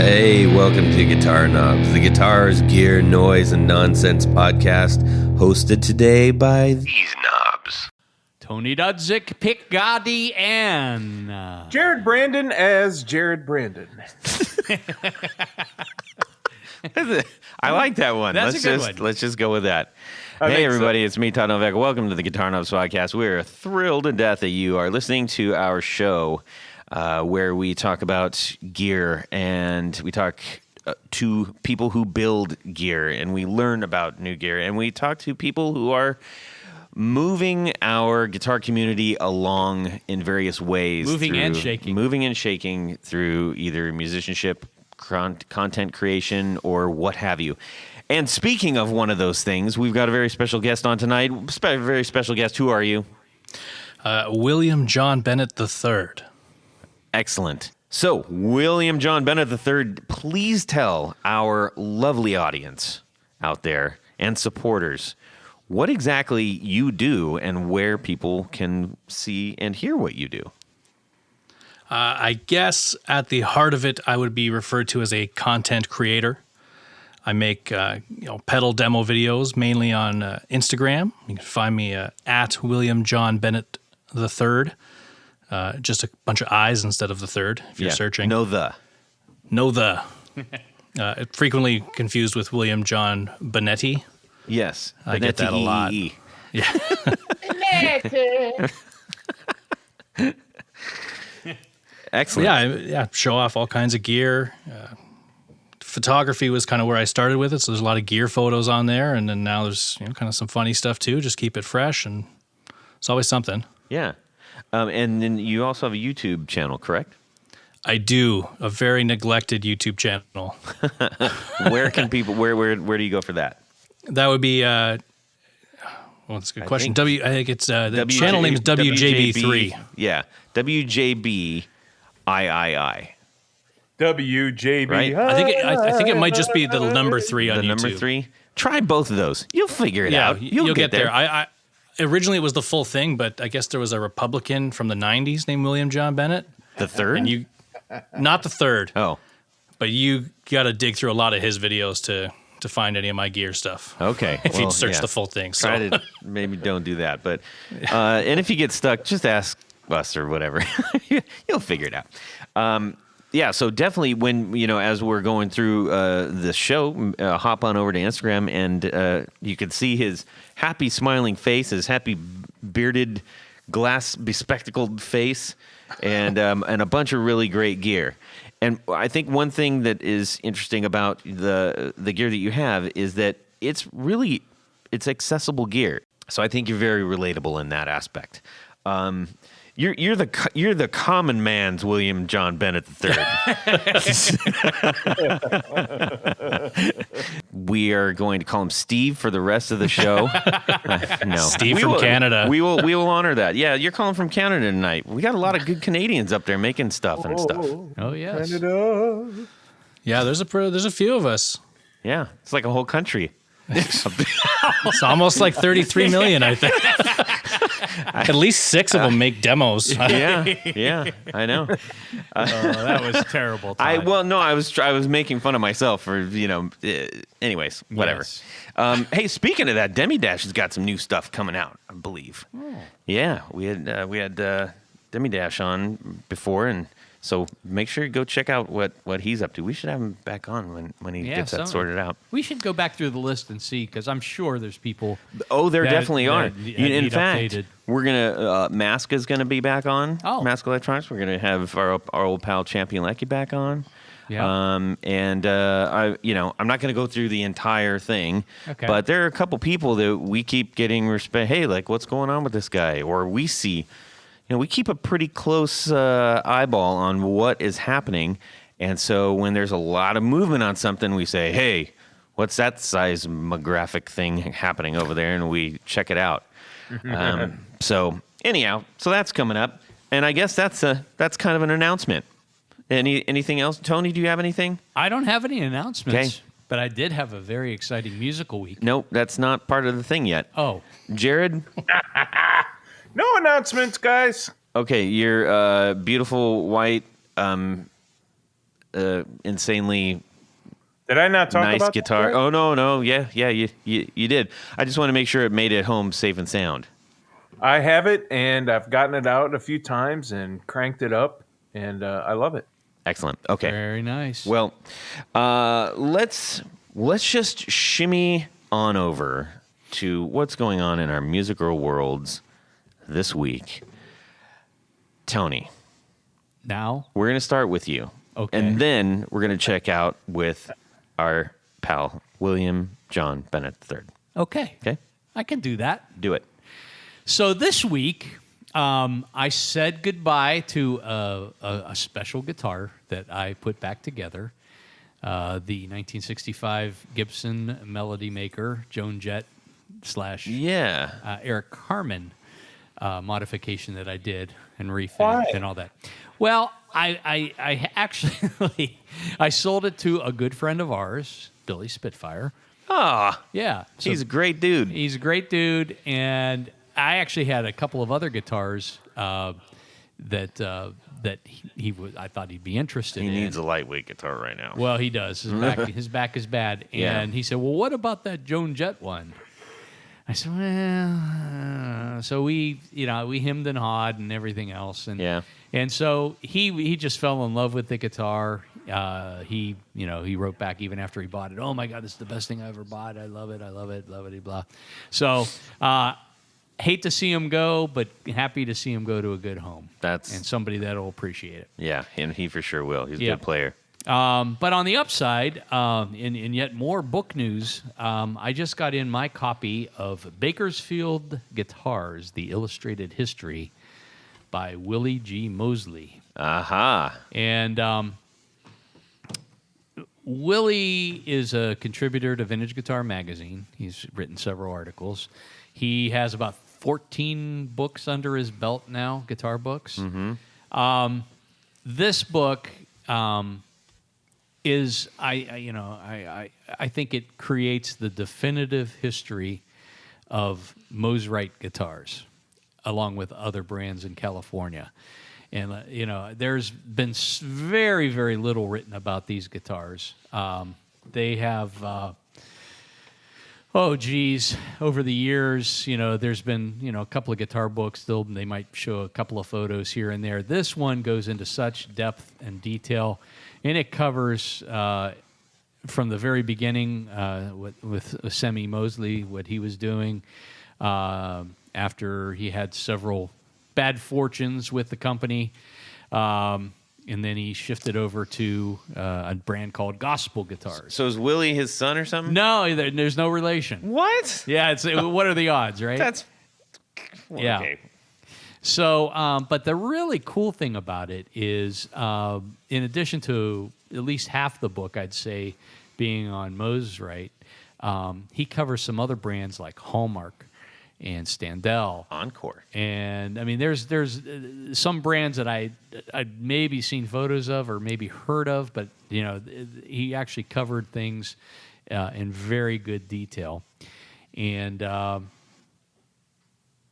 Hey, welcome to Guitar Knobs, the guitars, gear, noise, and nonsense podcast, hosted today by these knobs. Tony Dudzik, Pick Gotti, and... Jared Brandon as Jared Brandon. I like that one. That's a good one. Let's just go with that. I Hey, think everybody, it's me, Todd Novak. Welcome to the Guitar Knobs podcast. We're thrilled to death that you are listening to our show where we talk about gear and we talk to people who build gear and we learn about new gear and we talk to people who are moving our guitar community along in various ways. Moving and shaking through either musicianship, content creation, or what have you. And speaking of one of those things, we've got a very special guest on tonight. Very special guest. Who are you? William John Bennett III. Excellent. So, William John Bennett III, please tell our lovely audience out there and supporters what exactly you do and where people can see and hear what you do. I guess at the heart of it, I would be referred to as a content creator. I make pedal demo videos mainly on Instagram. You can find me at William John Bennett III. Just a bunch of I's instead of the third, if you're searching. No the. Frequently confused with William John Benetti. Yes. I get that a lot. Yeah. Excellent. Yeah, show off all kinds of gear. Photography was kind of where I started with it, so there's a lot of gear photos on there, and then now there's kind of some funny stuff too. Just keep it fresh, and it's always something. Yeah. And then you also have a YouTube channel, correct? I do. A very neglected YouTube channel. Where can people? Where do you go for that? That would be. Well, that's a good question. I think it's the channel name is WJB3. Yeah, WJB III. WJB. Right? I think it might just be the number 3 on YouTube. The number 3. Try both of those. You'll figure it out. You'll get there. I originally it was the full thing, but I guess there was a Republican from the 90s named William John Bennett. The third? And not the third. Oh. But you got to dig through a lot of his videos to find any of my gear stuff. Okay. If you search the full thing. So. Try to maybe don't do that. But and if you get stuck, just ask us or whatever. You'll figure it out. Yeah, so definitely when, as we're going through the show, hop on over to Instagram and you can see his happy smiling face, his happy bearded, glass bespectacled face, and a bunch of really great gear. And I think one thing that is interesting about the gear that you have is that it's accessible gear. So I think you're very relatable in that aspect. You're the common man's William John Bennett III. We are going to call him Steve for the rest of the show. No, Steve from Canada. We will honor that. Yeah, you're calling from Canada tonight. We got a lot of good Canadians up there making stuff and stuff. Oh yes. Canada. Yeah, there's a few of us. Yeah, it's like a whole country. It's almost like 33 million, I think. At least 6 of them make demos. Yeah, I know. That was terrible. I was making fun of myself for anyways, whatever. Yes. Hey, speaking of that, Demi Dash has got some new stuff coming out, I believe. Oh. Yeah, we had Demi Dash on before, and so make sure you go check out what he's up to. We should have him back on when he gets that sorted out. We should go back through the list and see, because I'm sure there's people. Oh, there definitely are. In fact, updated. we're gonna Mask is gonna be back on. Oh. Mask Electronics. We're gonna have our old pal Champion Lecky back on. Yeah. I'm not gonna go through the entire thing. Okay. But there are a couple people that we keep getting respect. Hey, like, what's going on with this guy? Or we see. We keep a pretty close eyeball on what is happening. And so when there's a lot of movement on something, we say, hey, what's that seismographic thing happening over there? And we check it out. So that's coming up. And I guess that's kind of an announcement. Anything else? Tony, do you have anything? I don't have any announcements. Okay. But I did have a very exciting musical week. Nope, that's not part of the thing yet. Oh. Jared? No announcements, guys. Okay, your beautiful white insanely Did I not talk nice about guitar. that? Oh no, yeah, you did. I just want to make sure it made it home safe and sound. I have it, and I've gotten it out a few times and cranked it up, and I love it. Excellent. Okay. Very nice. Well, let's just shimmy on over to what's going on in our musical worlds this week. Tony, now, we're going to start with you. Okay. And then we're going to check out with our pal, William John Bennett III. okay. Okay? I can do that. Do it. So this week, I said goodbye to a special guitar that I put back together, the 1965 Gibson Melody Maker Joan Jett / Yeah. Eric Carmen modification that I did and Why? refinished and all that. Well, I actually I sold it to a good friend of ours, Billy Spitfire. Ah, Yeah, so he's a great dude. he's a great dude, and I actually had a couple of other guitars that I thought he'd be interested He in. needs a lightweight guitar right now. Well, he does. His back is bad, Yeah. and he said, "Well, what about that Joan Jett one?" I said, "Well," so we hemmed and hawed and everything else, and Yeah. and so he just fell in love with the guitar. He wrote back even after he bought it. Oh my God, this is the best thing I ever bought. I love it, blah. So hate to see him go, but happy to see him go to a good home. And somebody that'll appreciate it. Yeah, and he for sure will. He's a Yeah. good player. But on the upside, in yet more book news, I just got in my copy of Bakersfield Guitars, The Illustrated History by Willie G. Mosley. Aha. And Willie is a contributor to Vintage Guitar Magazine. He's written several articles. He has about 14 books under his belt now, guitar books. Mm-hmm. This book is I think it creates the definitive history of Mosrite guitars, along with other brands in California. And there's been very, very little written about these guitars. They have over the years, there's been, a couple of guitar books. They might show a couple of photos here and there. This one goes into such depth and detail, and it covers from the very beginning with Semi Mosley, what he was doing after he had several bad fortunes with the company. And then he shifted over to a brand called Gospel Guitars. So is Willie his son or something? No, there's no relation. What? Yeah, what are the odds, right? That's Yeah. Okay. So, but the really cool thing about it is, in addition to at least half the book, I'd say, being on Mosrite, he covers some other brands like Hallmark and Standell. Encore. And I mean, there's some brands that I'd maybe seen photos of or maybe heard of, but he actually covered things in very good detail. And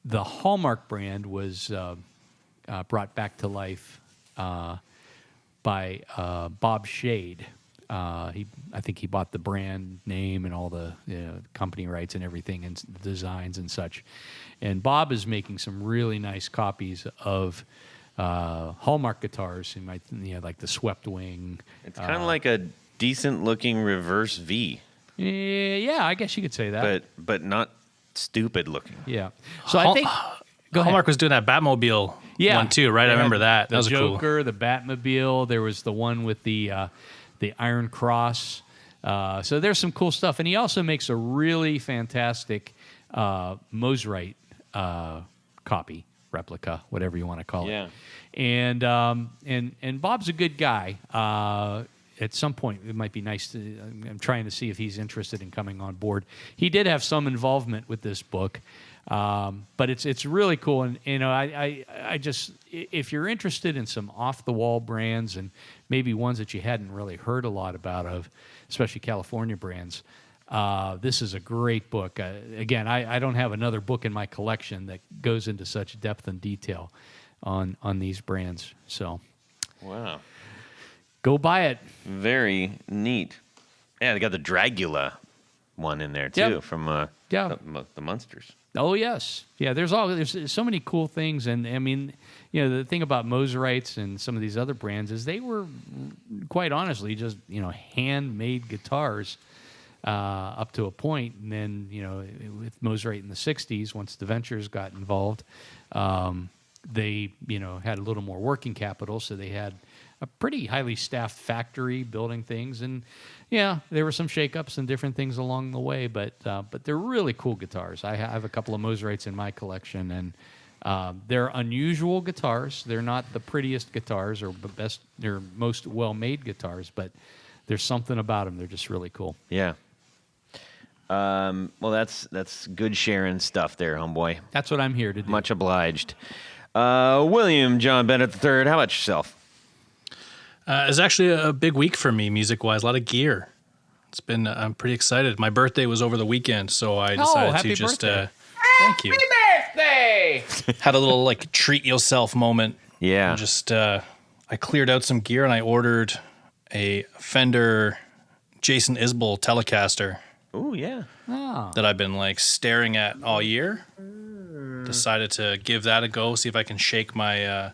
the Hallmark brand was brought back to life by Bob Shade. I think he bought the brand name and all the company rights and everything and the designs and such. And Bob is making some really nice copies of Hallmark guitars. He might, like the Swept Wing. It's kind of like a decent looking reverse V, Yeah, I guess you could say that. but not stupid looking. Yeah. So I think go ahead. Hallmark was doing that Batmobile one too, right? I remember that. That was the cool. Joker, the Batmobile. There was the one with the Iron Cross. So there's some cool stuff, and he also makes a really fantastic Mosrite copy, replica, whatever you want to call Yeah. it. And Bob's a good guy. At some point, it might be nice to. I'm trying to see if he's interested in coming on board. He did have some involvement with this book, but it's really cool. And I just, if you're interested in some off the wall brands and maybe ones that you hadn't really heard a lot about especially California brands, this is a great book. Again, I don't have another book in my collection that goes into such depth and detail on these brands. So, Wow. Go buy it. Very neat. Yeah, they got the Dragula one in there too Yep. from the Munsters. Oh yes, yeah. There's so many cool things, and I mean, the thing about Moserites and some of these other brands is they were, quite honestly, just handmade guitars up to a point, and then with Moserite in the '60s, once the Ventures got involved, they had a little more working capital, so they had a pretty highly staffed factory building things, and there were some shakeups and different things along the way, but they're really cool guitars. I have a couple of Moserites in my collection, and they're unusual guitars. They're not the prettiest guitars or they're most well-made guitars, but there's something about them. They're just really cool. Yeah. Well, that's good sharing stuff there, homeboy. That's what I'm here to do. Much obliged. William John Bennett III, how about yourself? It's actually a big week for me, music-wise. A lot of gear. I'm pretty excited. My birthday was over the weekend, so I decided happy to just birthday. thank you. Birthday! Had a little treat yourself moment. Yeah. And just I cleared out some gear and I ordered a Fender Jason Isbell Telecaster. Oh, yeah. That I've been staring at all year. Decided to give that a go, see if I can shake my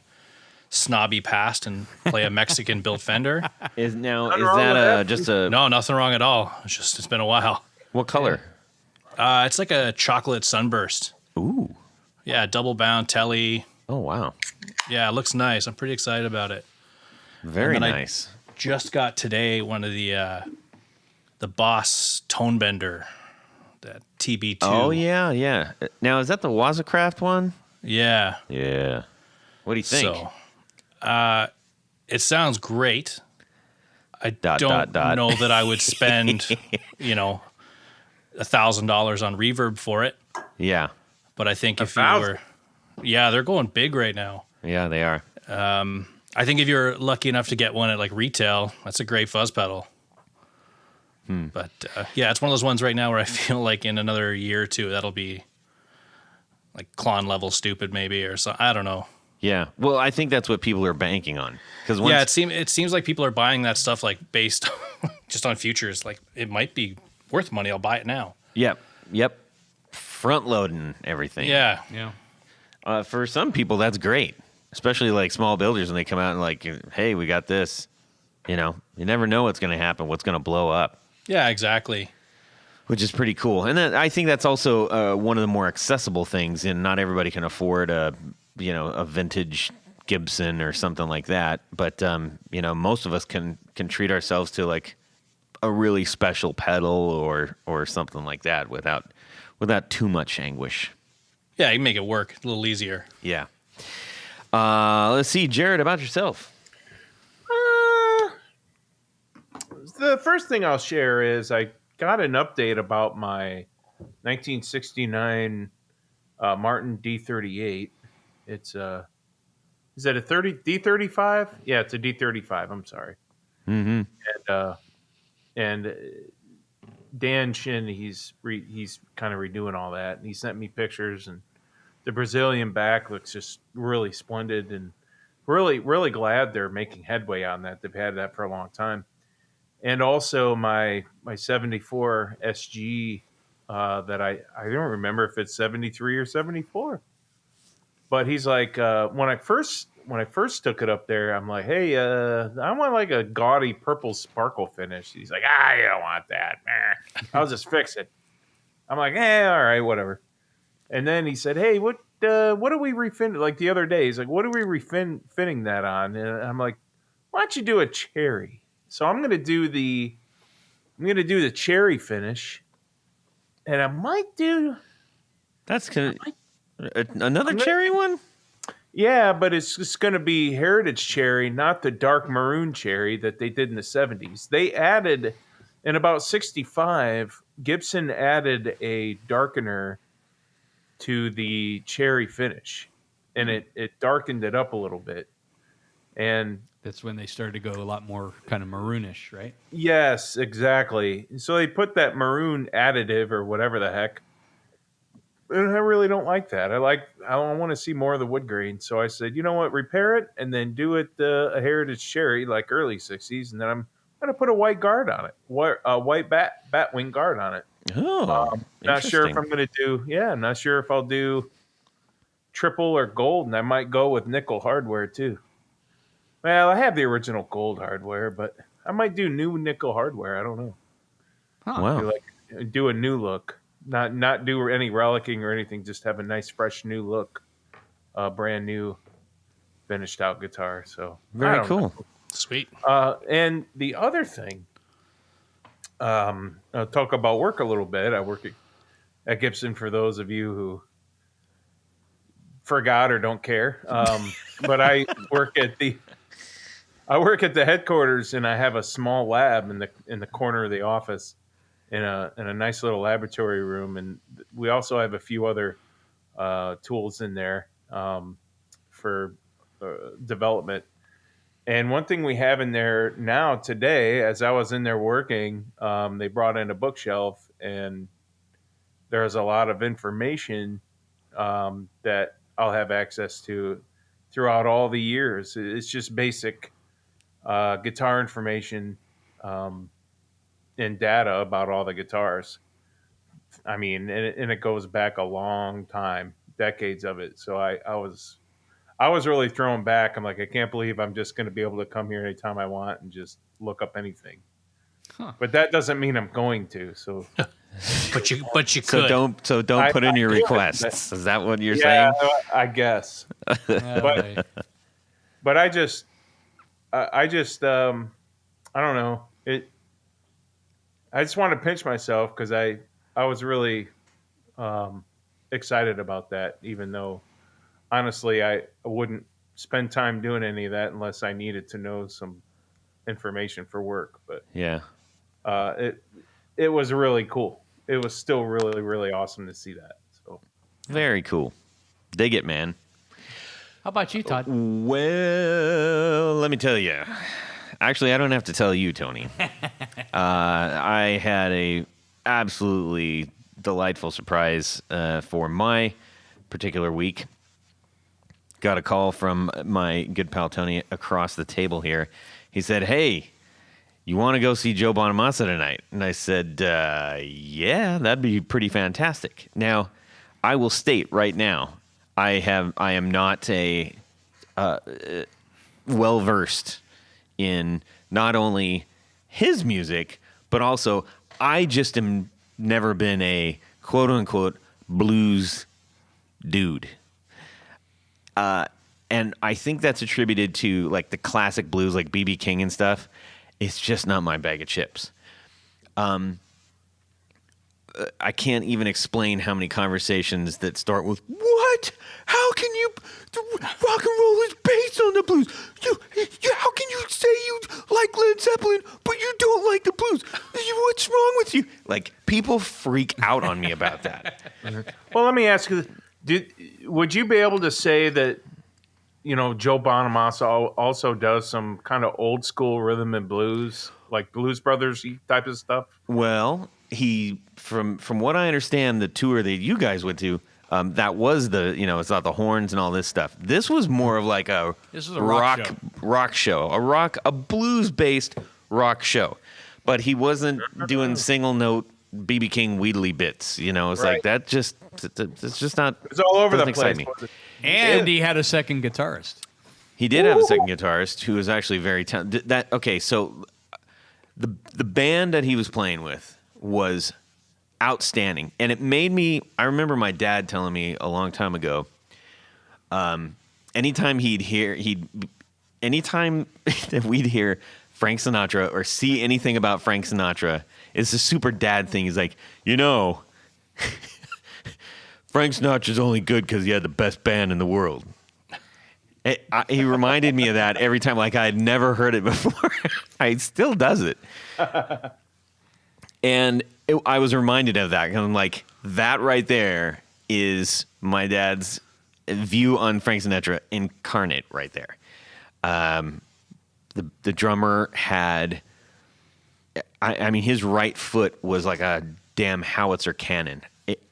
snobby past and play a Mexican built Fender. Is wrong that with just a No, nothing wrong at all. It's been a while. what color? It's like a chocolate sunburst. Ooh. Yeah, double bound telly. Oh, wow. Yeah, it looks nice. I'm pretty excited about it. Very And then nice. Just got today one of the Boss Tone Bender, that TB2. Oh, yeah. Now, is that the Wazacraft one? Yeah. Yeah. What do you think? So, it sounds great. I Dot, don't dot. know that I would spend, $1,000 on reverb for it. Yeah. But I think if you 1,000? were, they're going big right now. Yeah, they are. I think if you're lucky enough to get one at retail, that's a great fuzz pedal. But it's one of those ones right now where I feel like in another year or two that'll be Klon level stupid maybe or so. I don't know. Yeah. Well, I think that's what people are banking on. Because it seems like people are buying that stuff based just on futures. It might be worth money. I'll buy it now. Yep. Front loading everything. Yeah. For some people, that's great, especially small builders when they come out and hey, we got this. You never know what's going to happen, what's going to blow up. Yeah, exactly. Which is pretty cool. And I think that's also one of the more accessible things, and not everybody can afford a vintage Gibson or something like that. But, most of us can treat ourselves to a really special pedal or something like that without too much anguish. Yeah, you can make it work a little easier. Yeah. Let's see, Jared, about yourself. The first thing I'll share is I got an update about my 1969 Martin D38. It's is that a D35? Yeah, it's a D35. I'm sorry. Mm-hmm. And Dan Shin, he's kind of redoing all that, and he sent me pictures, and the Brazilian back looks just really splendid, and really, really glad they're making headway on that. They've had that for a long time. And also my 74 SG that I don't remember if it's 73 or 74. But he's like, when I first took it up there, I'm like, hey, I want a gaudy purple sparkle finish. He's like, you don't want that. I'll just fix it. I'm like, all right, whatever. And then he said, hey, what are we refin? The other day, he's like, what are we refinning that on? And I'm like, why don't you do a cherry? So I'm gonna do the cherry finish, and I might do. That's another cherry one? Yeah, but it's just gonna be heritage cherry, not the dark maroon cherry that they did in the 70s. They added, in about 65, Gibson added a darkener to the cherry finish, and it darkened it up a little bit, and That's when they started to go a lot more kind of maroonish, right? yes, exactly. So they put that maroon additive or whatever the heck And I really don't like that. I want to see more of the wood grain. So I said, you know what, repair it and then do it a Heritage Cherry like early 60s. And then I'm going to put a white guard on it, a white bat wing guard on it. Oh, Not sure if interesting. I'm going to not sure if I'll do triple or gold. And I might go with nickel hardware too. Well, I have the original gold hardware, but I might do new nickel hardware. I don't know. Wow. Do a new look. Not do any relicking or anything. Just have a nice, fresh, new look, brand new, finished out guitar. So I Very don't cool. know. Sweet. And the other thing, I'll talk about work a little bit. I work at Gibson for those of you who forgot or don't care. But I work at the headquarters, and I have a small lab in the corner of the office. In a nice little laboratory room, and we also have a few other tools in there for development. And one thing we have in there now today, as I was in there working, they brought in a bookshelf, and there's a lot of information that I'll have access to throughout all the years. It's just basic guitar information. And data about all the guitars. I mean, and it goes back a long time, decades of it. So I was really thrown back. I'm like, I can't believe I'm just going to be able to come here anytime I want and just look up anything. Huh. But that doesn't mean I'm going to. So, But you could. So don't put in your requests. Is that what you're yeah, saying? I guess. Boy. But I just I don't know it. I just want to pinch myself because I was really excited about that, even though honestly I wouldn't spend time doing any of that unless I needed to know some information for work. But Yeah. It was really cool. It was still really, really awesome to see that. So Very cool. Dig it, man. How about you, Todd? Well, let me tell you. Actually, I don't have to tell you, Tony. I had a absolutely delightful surprise for my particular week. Got a call from my good pal Tony across the table here. He said, "Hey, you want to go see Joe Bonamassa tonight?" And I said, "Yeah, that'd be pretty fantastic." Now, I will state right now, I am not a well versed in not only his music, but also I just am never been a quote unquote blues dude. And I think that's attributed to like the classic blues like B.B. King and stuff. It's just not my bag of chips. I can't even explain how many conversations that start with, "What? How can you? Rock and roll is based on the blues. How can you say you like Led Zeppelin, but you don't like the blues? What's wrong with you?" Like, people freak out on me about that. well, let me ask you: would you be able to say that Joe Bonamassa also does some kind of old school rhythm and blues, like Blues Brothers type of stuff? Well, he, from what I understand, the tour that you guys went to, that was it's not the horns and all this stuff. This was more of like This was a rock show. a blues-based rock show. But he wasn't doing single note B.B. King Wheatley bits. It's Right. like that. It's just not. It's all over the doesn't excite place. me. And he had a second guitarist. He did have a second guitarist who was actually very talented. So the band that he was playing with was outstanding, and it made me. I remember my dad telling me a long time ago. Anytime that we'd hear Frank Sinatra or see anything about Frank Sinatra, it's a super dad thing. He's like, Frank Sinatra's only good because he had the best band in the world. He reminded me of that every time, like I had never heard it before. He still does it. And I was reminded of that. And I'm like, that right there is my dad's view on Frank Sinatra incarnate right there. The drummer had, I mean, his right foot was like a damn howitzer cannon.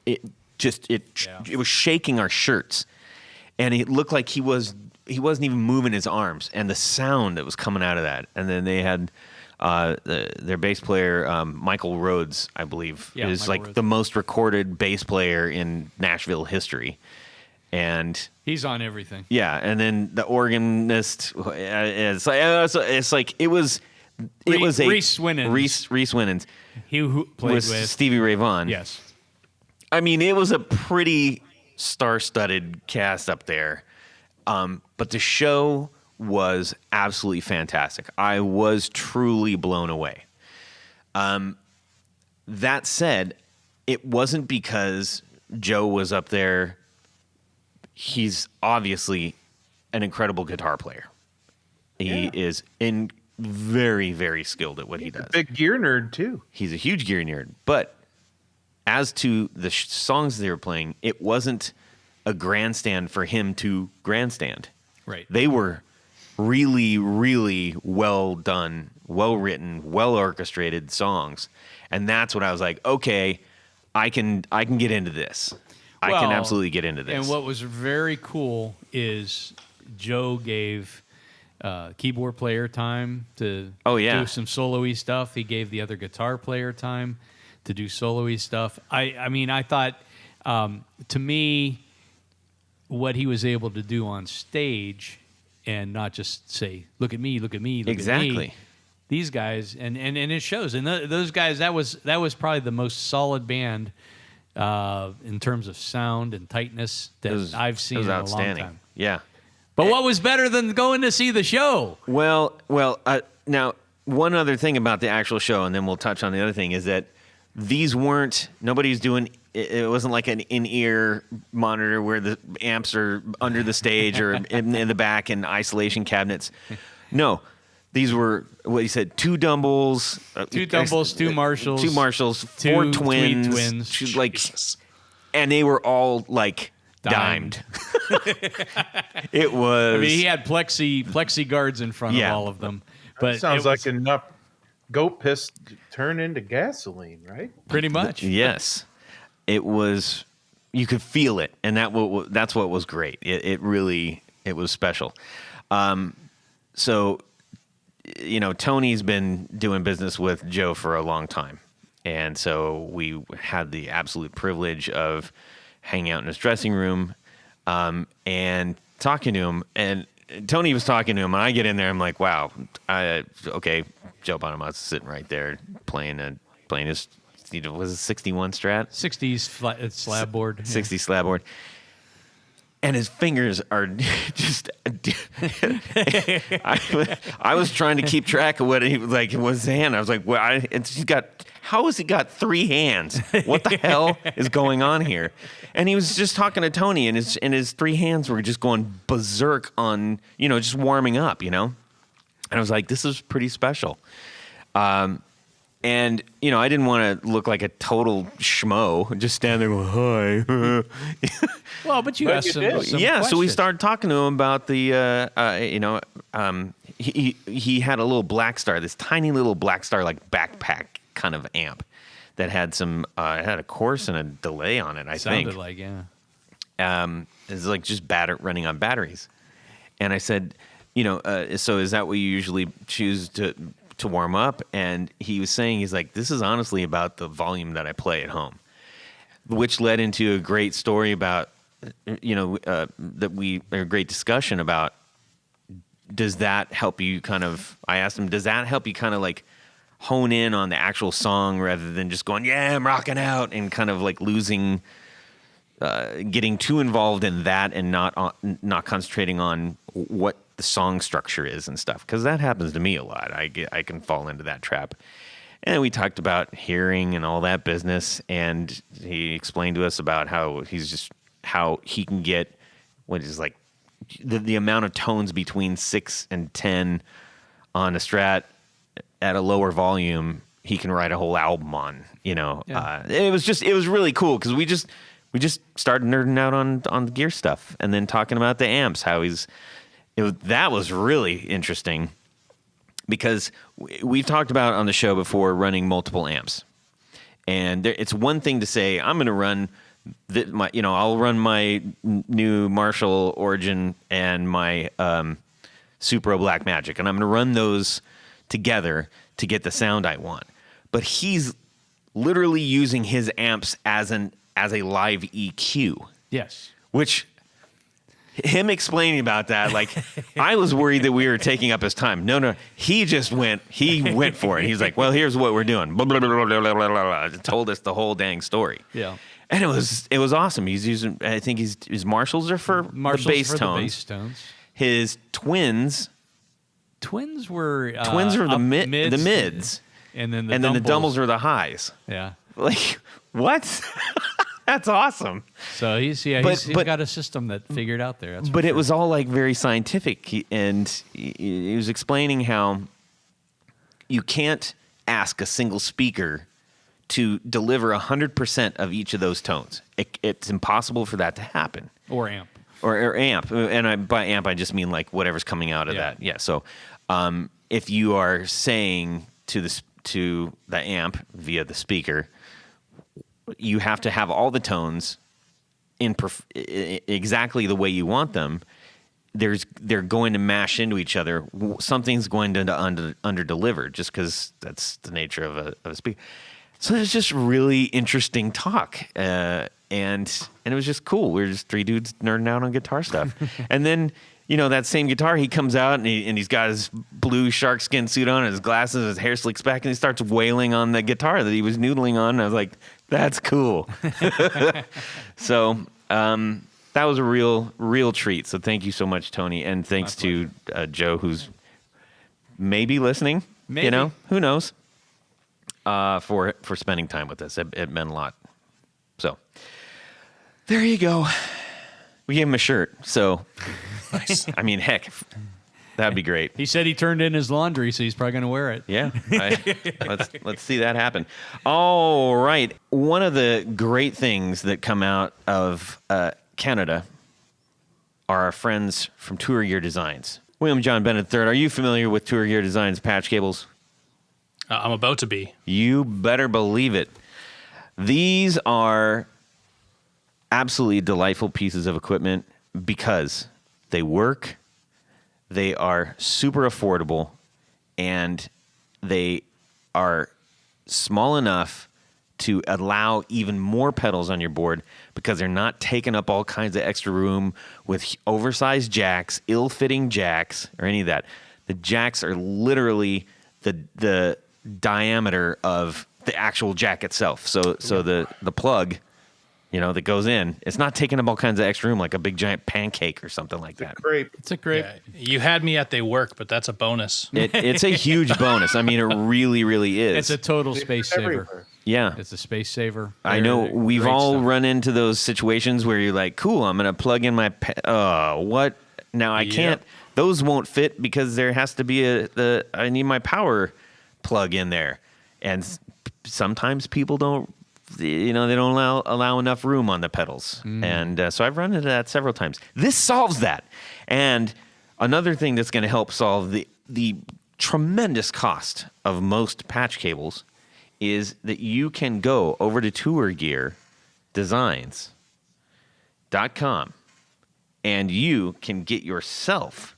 It it was shaking our shirts, and it looked like he wasn't even moving his arms, and the sound that was coming out of that. And then they had their bass player, Michael Rhodes, I believe, is Michael like Rhodes. the most recorded bass player in Nashville history. And He's on everything. yeah, and then the organist, it's like it was a Reese Winans. Reese Winans He who played with with Stevie Ray Vaughan. Yes. I mean, it was a pretty star-studded cast up there. But the show was absolutely fantastic. I was truly blown away. That said, it wasn't because Joe was up there. He's obviously an incredible guitar player. He is very, very skilled at what he does. Big gear nerd too. He's a huge gear nerd. But as to the songs they were playing, it wasn't a grandstand for him to grandstand. Right. They were really, really well done, well written, well orchestrated songs. And that's what I was like, okay, I can get into this. I can Well, absolutely get into this. And what was very cool is Joe gave keyboard player time to do some solo-y stuff. He gave the other guitar player time to do solo-y stuff. I mean, I thought, to me, what he was able to do on stage and not just say, look at me, look at me, look at me. These guys, and it shows. And those guys, that was probably the most solid band in terms of sound and tightness that I've seen in a long time. Yeah. But what was better than going to see the show? Well, now, one other thing about the actual show, and then we'll touch on the other thing, is that nobody's doing, it wasn't like an in-ear monitor where the amps are under the stage or in the back in isolation cabinets. No, these were, what he said, two Dumbles. Two Marshalls. Four two twins. twins. Like, and they were all like dimed. It was. I mean, he had plexi guards in front of all of them. But sounds like enough goat piss to turn into gasoline, right? Pretty much. Yes, it was. You could feel it, and that's what was great. It really was special. So, Tony's been doing business with Joe for a long time, and so we had the absolute privilege of hanging out in his dressing room and talking to him. And Tony was talking to him, and I get in there. I'm like, wow, okay. Joe Bonamassa sitting right there playing his, was it 61 Strat? 60s slab board. 60 slab board. And his fingers are just. I was trying to keep track of what he was his hand. I was like, well, how has he got three hands? What the hell is going on here? And he was just talking to Tony, and his three hands were just going berserk on, just warming up, And I was like, this is pretty special. And, I didn't want to look like a total schmo, just stand there going, hi. Well, but you asked some yeah, so we questions. started talking to him about the, he had a little Black Star, this tiny little Black Star, like backpack kind of amp that had it had a chorus and a delay on it, I think. Sounded like, yeah. It's like just running on batteries. And I said, so is that what you usually choose to warm up? And he was saying, he's like, this is honestly about the volume that I play at home, which led into a great story about, a great discussion about, does that help you I asked him, does that help you kind of like hone in on the actual song rather than just going, yeah, I'm rocking out, and kind of like losing, getting too involved in that and not concentrating on what the song structure is and stuff, because that happens to me a lot. I can fall into that trap. And we talked about hearing and all that business, and he explained to us about how he can get what is like the amount of tones between 6 and 10 on a Strat at a lower volume. He can write a whole album on. Yeah. It was really cool because we just started nerding out on the gear stuff, and then talking about the amps. That was really interesting, because we've talked about on the show before running multiple amps. And it's one thing to say, I'm going to run I'll run my new Marshall Origin and my Supro Black Magic, and I'm going to run those together to get the sound I want. But he's literally using his amps as a live EQ. Yes. Which, him explaining about that, like, I was worried that we were taking up his time. No, he went for it. He's like, well, here's what we're doing. Blah, blah, blah, blah, blah, blah, blah. Told us the whole dang story. Yeah. And it was awesome. He's using, I think his Marshalls are for the bass tones. His twins were the mids. And then the doubles are the highs. Yeah. Like, what? That's awesome. So he's got a system that figured out there. But it was all like very scientific, he was explaining how you can't ask a single speaker to deliver 100% of each of those tones. It's impossible for that to happen. Or amp. Or amp. And by amp, I just mean like whatever's coming out of that. Yeah. So if you are saying to the amp via the speaker, you have to have all the tones in exactly the way you want them. They're going to mash into each other. Something's going to under-deliver just because that's the nature of a speaker. So it's just really interesting talk, and it was just cool. We were just three dudes nerding out on guitar stuff. And then, that same guitar, he comes out and he's got his blue shark skin suit on, and his glasses, his hair slicks back, and he starts wailing on the guitar that he was noodling on. And I was like, that's cool. So that was a real treat. So thank you so much, Tony, and thanks to Joe, who's maybe listening. Maybe. Who knows? For spending time with us. It meant a lot. So there you go. We gave him a shirt. So nice. I mean, heck, that'd be great. He said he turned in his laundry, so he's probably going to wear it. Yeah. Let's see that happen. All right. One of the great things that come out of Canada are our friends from Tour Gear Designs. William John Bennett III, are you familiar with Tour Gear Designs patch cables? I'm about to be. You better believe it. These are absolutely delightful pieces of equipment because they work, they are super affordable, and they are small enough to allow even more pedals on your board because they're not taking up all kinds of extra room with oversized jacks, ill-fitting jacks, or any of that. The jacks are literally the diameter of the actual jack itself. So the plug, that goes in, it's not taking up all kinds of extra room like a big giant pancake or something like that. It's a grape. Yeah, you had me at they work, but that's a bonus. It's a huge bonus. I mean, it really, really is. It's a total space saver. Everywhere. Yeah. It's a space saver. I know we've Great all stuff. run into those situations where you're like, cool, I'm going to plug in my what? Now I can't. Those won't fit because there has to be I need my power plug in there. And sometimes people don't, they don't allow enough room on the pedals. And so I've run into that several times. This solves that. And another thing that's going to help solve the tremendous cost of most patch cables is that you can go over to tourgeardesigns.com and you can get yourself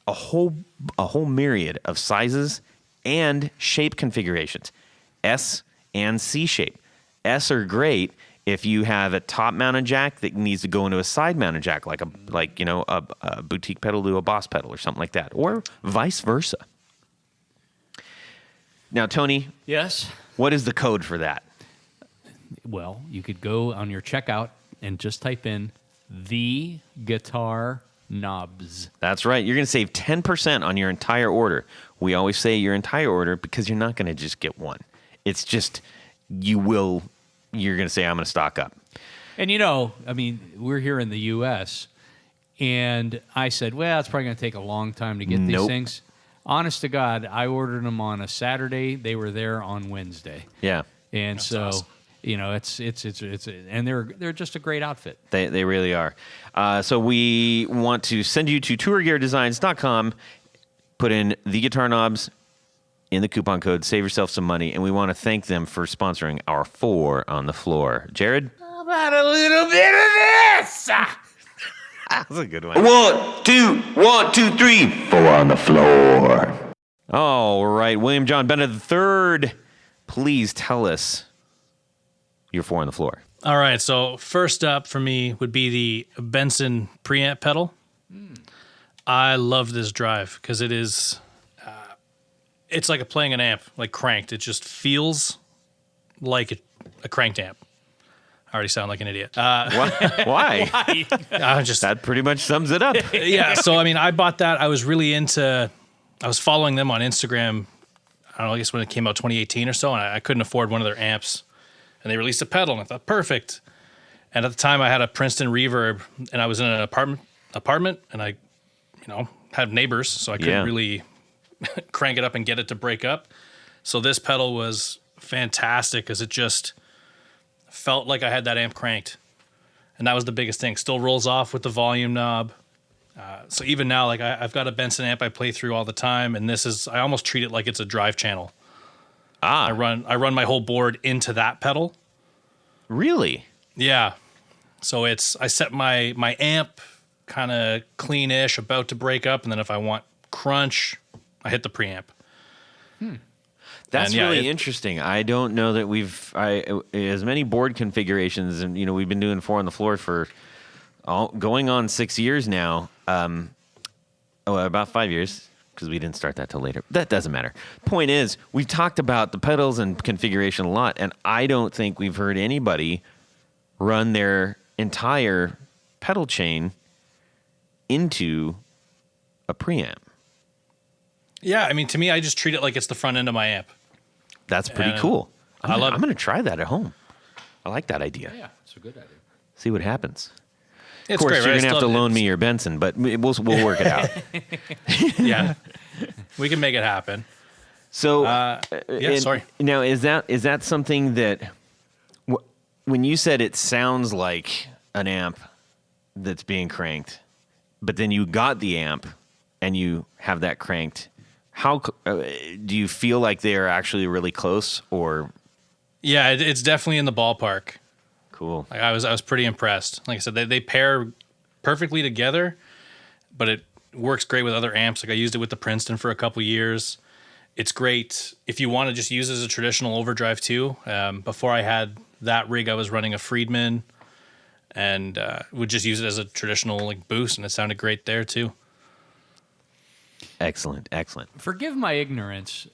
a whole myriad of sizes and shape configurations, S and C shape. S are great if you have a top mounted jack that needs to go into a side mounted jack, like a boutique pedal to a Boss pedal or something like that, or vice versa. Now, Tony. Yes. What is the code for that? Well, you could go on your checkout and just type in the guitar knobs. That's right. You're going to save 10% on your entire order. We always say your entire order because you're not going to just get one. It's just you're going to say, I'm going to stock up. And, we're here in the U.S., and I said, well, it's probably going to take a long time to get these things. Honest to God, I ordered them on a Saturday. They were there on Wednesday. Yeah. And that's awesome. It's and they're just a great outfit. They really are. So we want to send you to tourgeardesigns.com, put in the guitar knobs in the coupon code, save yourself some money, and we want to thank them for sponsoring our 4 on the floor. Jared? about a little bit of this? That was a good one. 1, 2, 1, 2, 3. 4 on the floor. All right, William John Bennett III, please tell us your 4 on the floor. All right, so first up for me would be the Benson preamp pedal. I love this drive because it is, it's like playing an amp, like cranked. It just feels like a cranked amp. I already sound like an idiot. Why? That pretty much sums it up. Yeah, so I mean, I bought that. I was really into, I was following them on Instagram, I don't know, I guess when it came out 2018 or so, and I couldn't afford one of their amps. And they released a pedal, and I thought, perfect. And at the time, I had a Princeton reverb, and I was in an apartment, and I, had neighbors, so I couldn't really crank it up and get it to break up. So this pedal was fantastic because it just felt like I had that amp cranked. And that was the biggest thing. Still rolls off with the volume knob. So even now, like I've got a Benson amp I play through all the time, and I almost treat it like it's a drive channel. I run my whole board into that pedal. Really? Yeah. So I set my amp kind of clean-ish, about to break up, and then if I want crunch, I hit the preamp. That's really interesting. I don't know that we've as many board configurations, and we've been doing 4 on the floor for going on 6 years now. About 5 years. Because we didn't start that till later. That doesn't matter. Point is, we've talked about the pedals and configuration a lot, and I don't think we've heard anybody run their entire pedal chain into a preamp. Yeah, I mean, to me, I just treat it like it's the front end of my amp. That's pretty cool. I'm going to try that at home. I like that idea. Yeah, it's a good idea. See what happens. It's of course, great, you're right? going to have to loan me your Benson, but we'll work it out. Yeah, we can make it happen. So, sorry. Now, is that something that when you said it sounds like an amp that's being cranked, but then you got the amp and you have that cranked, how do you feel like they are actually really close? Or yeah, it's definitely in the ballpark. Cool. Like I was pretty impressed. Like I said, they pair perfectly together, but it works great with other amps. Like I used it with the Princeton for a couple years. It's great if you want to just use it as a traditional overdrive too. Before I had that rig, I was running a Friedman and would just use it as a traditional like boost, and it sounded great there too. Excellent. Forgive my ignorance.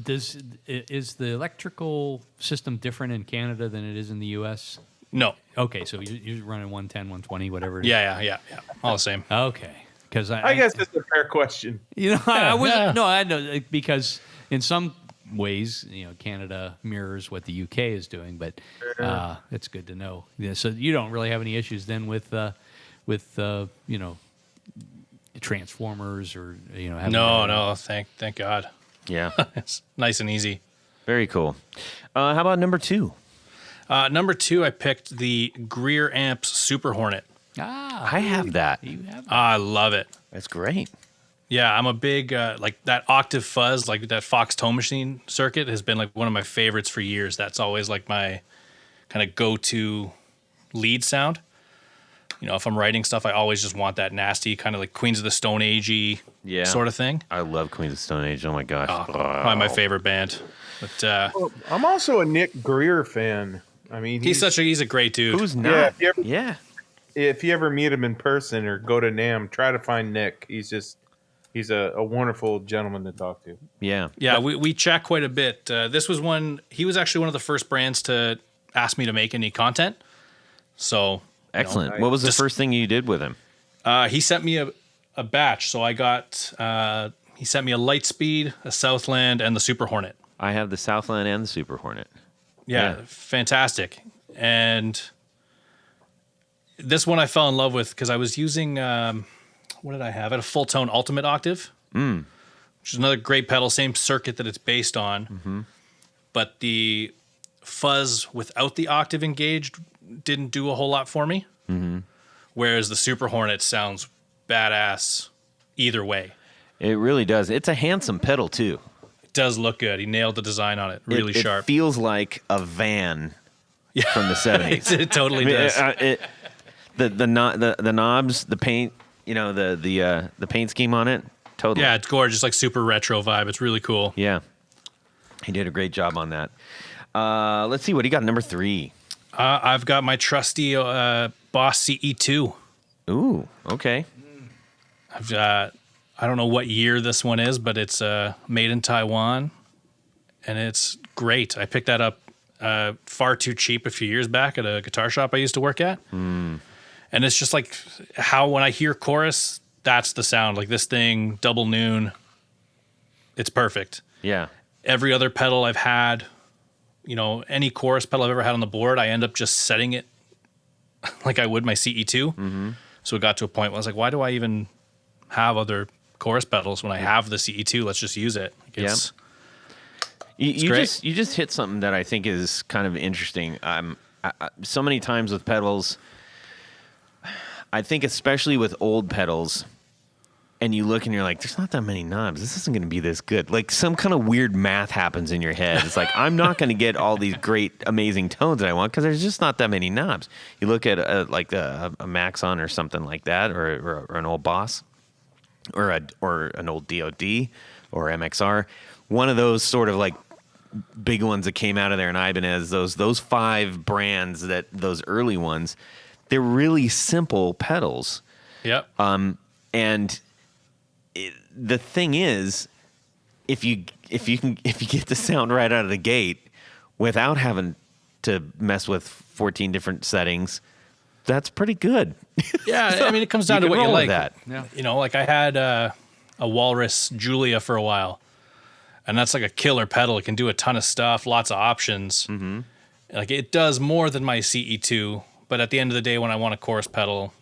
Is the electrical system different in Canada than it is in the U.S.? No. Okay, so you're running 110, 120, whatever it is. Yeah. All the same. Okay, because I guess it's a fair question. I wasn't. No, I know because in some ways, Canada mirrors what the UK is doing, but it's good to know. Yeah, so you don't really have any issues then with transformers or having No. Thank God. Yeah. It's nice and easy. Very cool. How about number 2? Number 2, I picked the Greer Amps Super Hornet. I have that. You have I love it. That's great. Yeah, I'm a big, like that octave fuzz, like that Fox Tone Machine circuit has been like one of my favorites for years. That's always like my kind of go-to lead sound. If I'm writing stuff, I always just want that nasty kind of like Queens of the Stone Age-y sort of thing. I love Queens of Stone Age. Oh my gosh. Probably my favorite band. But I'm also a Nick Greer fan. I mean, he's a great dude. Who's not? If you ever meet him in person or go to NAMM, try to find Nick. He's a wonderful gentleman to talk to. Yeah, we chat quite a bit. This was he was actually one of the first brands to ask me to make any content. So excellent. What was the first thing you did with him? He sent me a batch. So I got he sent me a Lightspeed, a Southland, and the Super Hornet. I have the Southland and the Super Hornet. Yeah, fantastic. And this one I fell in love with because I was using what did I have? I had a Full Tone Ultimate Octave, which is another great pedal, same circuit that it's based on. But the fuzz without the octave engaged didn't do a whole lot for me. Whereas the Super Hornet sounds badass either way. It really does. It's a handsome pedal too. It does look good. He nailed the design on it. Really sharp. It feels like a van from the 70s. It totally does. The knobs, the paint, the paint scheme on it, totally. Yeah, it's gorgeous, like super retro vibe. It's really cool. Yeah. He did a great job on that. Let's see what he got. Number 3. I've got my trusty Boss CE2. Ooh, okay. I don't know what year this one is, but it's made in Taiwan, and it's great. I picked that up far too cheap a few years back at a guitar shop I used to work at. And it's just like how when I hear chorus, that's the sound. Like this thing, double noon, it's perfect. Yeah. Every other pedal I've had, any chorus pedal I've ever had on the board, I end up just setting it like I would my CE2. Mm-hmm. So it got to a point where I was like, why do I even have other chorus pedals when I have the CE2? Let's just use it. It's great. You just hit something that I think is kind of interesting. So many times with pedals, I think especially with old pedals, and you look and you're like, there's not that many knobs. This isn't going to be this good. Like some kind of weird math happens in your head. It's like, I'm not going to get all these great, amazing tones that I want because there's just not that many knobs. You look at a Maxon or something like that, or an old Boss, or an old DOD or MXR. One of those sort of like big ones that came out of there in Ibanez, those 5 brands, those early ones, they're really simple pedals. Yep. And the thing is, if you get the sound right out of the gate without having to mess with 14 different settings, that's pretty good. Yeah, So I mean, it comes down to can what you roll with like. that. Yeah. Like I had a Walrus Julia for a while, and that's like a killer pedal. It can do a ton of stuff, lots of options. Mm-hmm. Like it does more than my CE2, but at the end of the day, when I want a chorus pedal,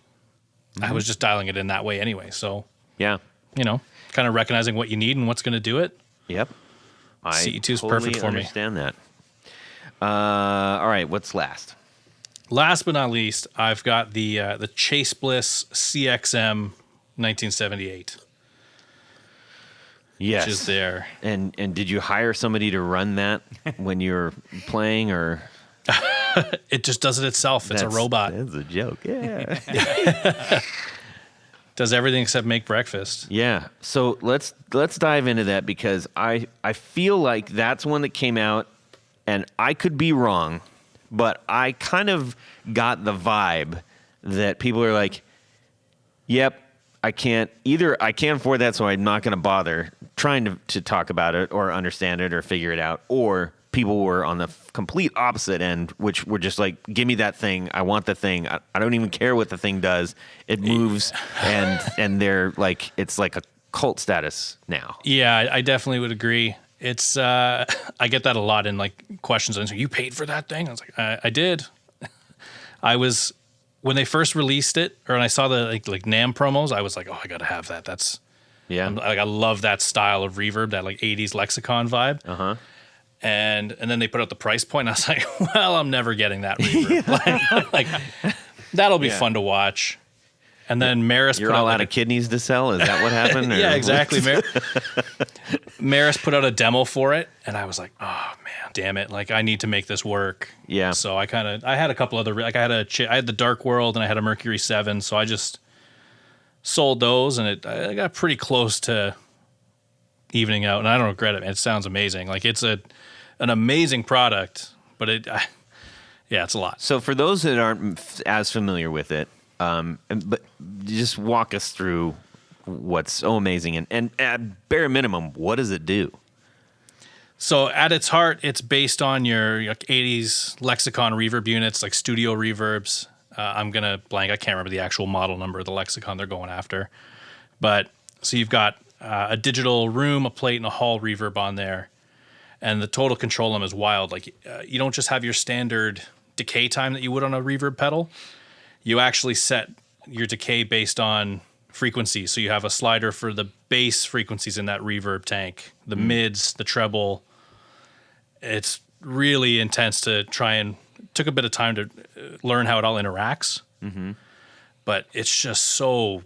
I was just dialing it in that way anyway. So Yeah. Kind of recognizing what you need and what's going to do it. Yep. CE2 is totally perfect for me. understand that. All right, what's last? Last but not least, I've got the Chase Bliss CXM 1978. Yes. Which is there. And did you hire somebody to run that when you were playing, or It just does it itself. It's a robot. That's a joke. Yeah. Does everything except make breakfast. Yeah. So let's dive into that, because I feel like that's one that came out, and I could be wrong, but I kind of got the vibe that people are like, yep, I can't afford that, so I'm not going to bother trying to talk about it or understand it or figure it out. Or people were on the complete opposite end, which were just like, give me that thing. I want the thing. I don't even care what the thing does. It moves, and they're like, it's like a cult status now. Yeah, I definitely would agree. It's I get that a lot in like questions. And so, you paid for that thing? I was like, I did. When they first released it, or when I saw the like NAMM promos, I was like, oh, I gotta have that. That's I love that style of reverb, that like 80s lexicon vibe. Uh-huh. And then they put out the price point, and I was like, well, I'm never getting that reverb. like that'll be fun to watch. And then Maris You're put all out out of kidneys to sell? Is that what happened? yeah, exactly. Maris put out a demo for it, and I was like, oh man, damn it. Like, I need to make this work. Yeah. So I had a couple other, like I had the Dark World, and I had a Mercury 7, so I just sold those, and I got pretty close to evening out, and I don't regret it. It sounds amazing. Like, it's an amazing product, but it's a lot. So for those that aren't as familiar with it, but just walk us through what's so amazing, and at bare minimum, what does it do? So at its heart, it's based on your 80s lexicon reverb units, like studio reverbs. I'm going to blank. I can't remember the actual model number of the lexicon they're going after. But so you've got a digital room, a plate, and a hall reverb on there. And the total control them is wild. Like you don't just have your standard decay time that you would on a reverb pedal. You actually set your decay based on frequency. So you have a slider for the bass frequencies in that reverb tank, the mids, the treble. It's really intense to try, and took a bit of time to learn how it all interacts. Mm-hmm. But it's just so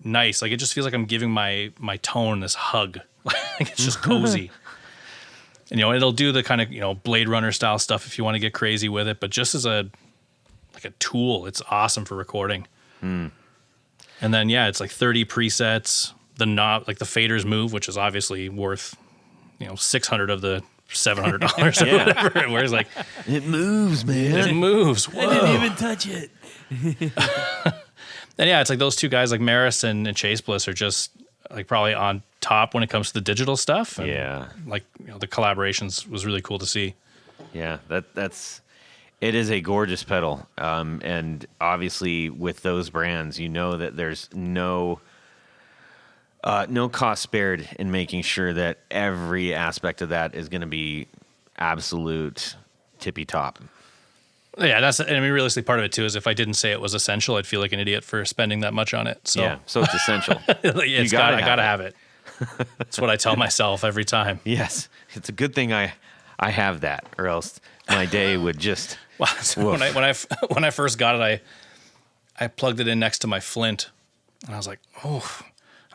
nice. Like, it just feels like I'm giving my tone this hug. Like, it's just cozy. And, it'll do the kind of, Blade Runner style stuff if you want to get crazy with it. But just as a tool, it's awesome for recording. And then, it's like 30 presets. The knob, like the faders move, which is obviously worth, $600 of the $700 or whatever. Whereas it moves, man. It moves. Whoa. I didn't even touch it. And it's like those two guys like Maris and Chase Bliss are just like probably on top when it comes to the digital stuff. And the collaborations was really cool to see. Yeah, it is a gorgeous pedal. And obviously with those brands, that there's no cost spared in making sure that every aspect of that is going to be absolute tippy top. Yeah, realistically, part of it too is if I didn't say it was essential, I'd feel like an idiot for spending that much on it. So so it's essential. I gotta have it. That's what I tell myself every time. Yes, it's a good thing I have that, or else my day would just. Well, so when I first got it, I plugged it in next to my Flint, and I was like, oh,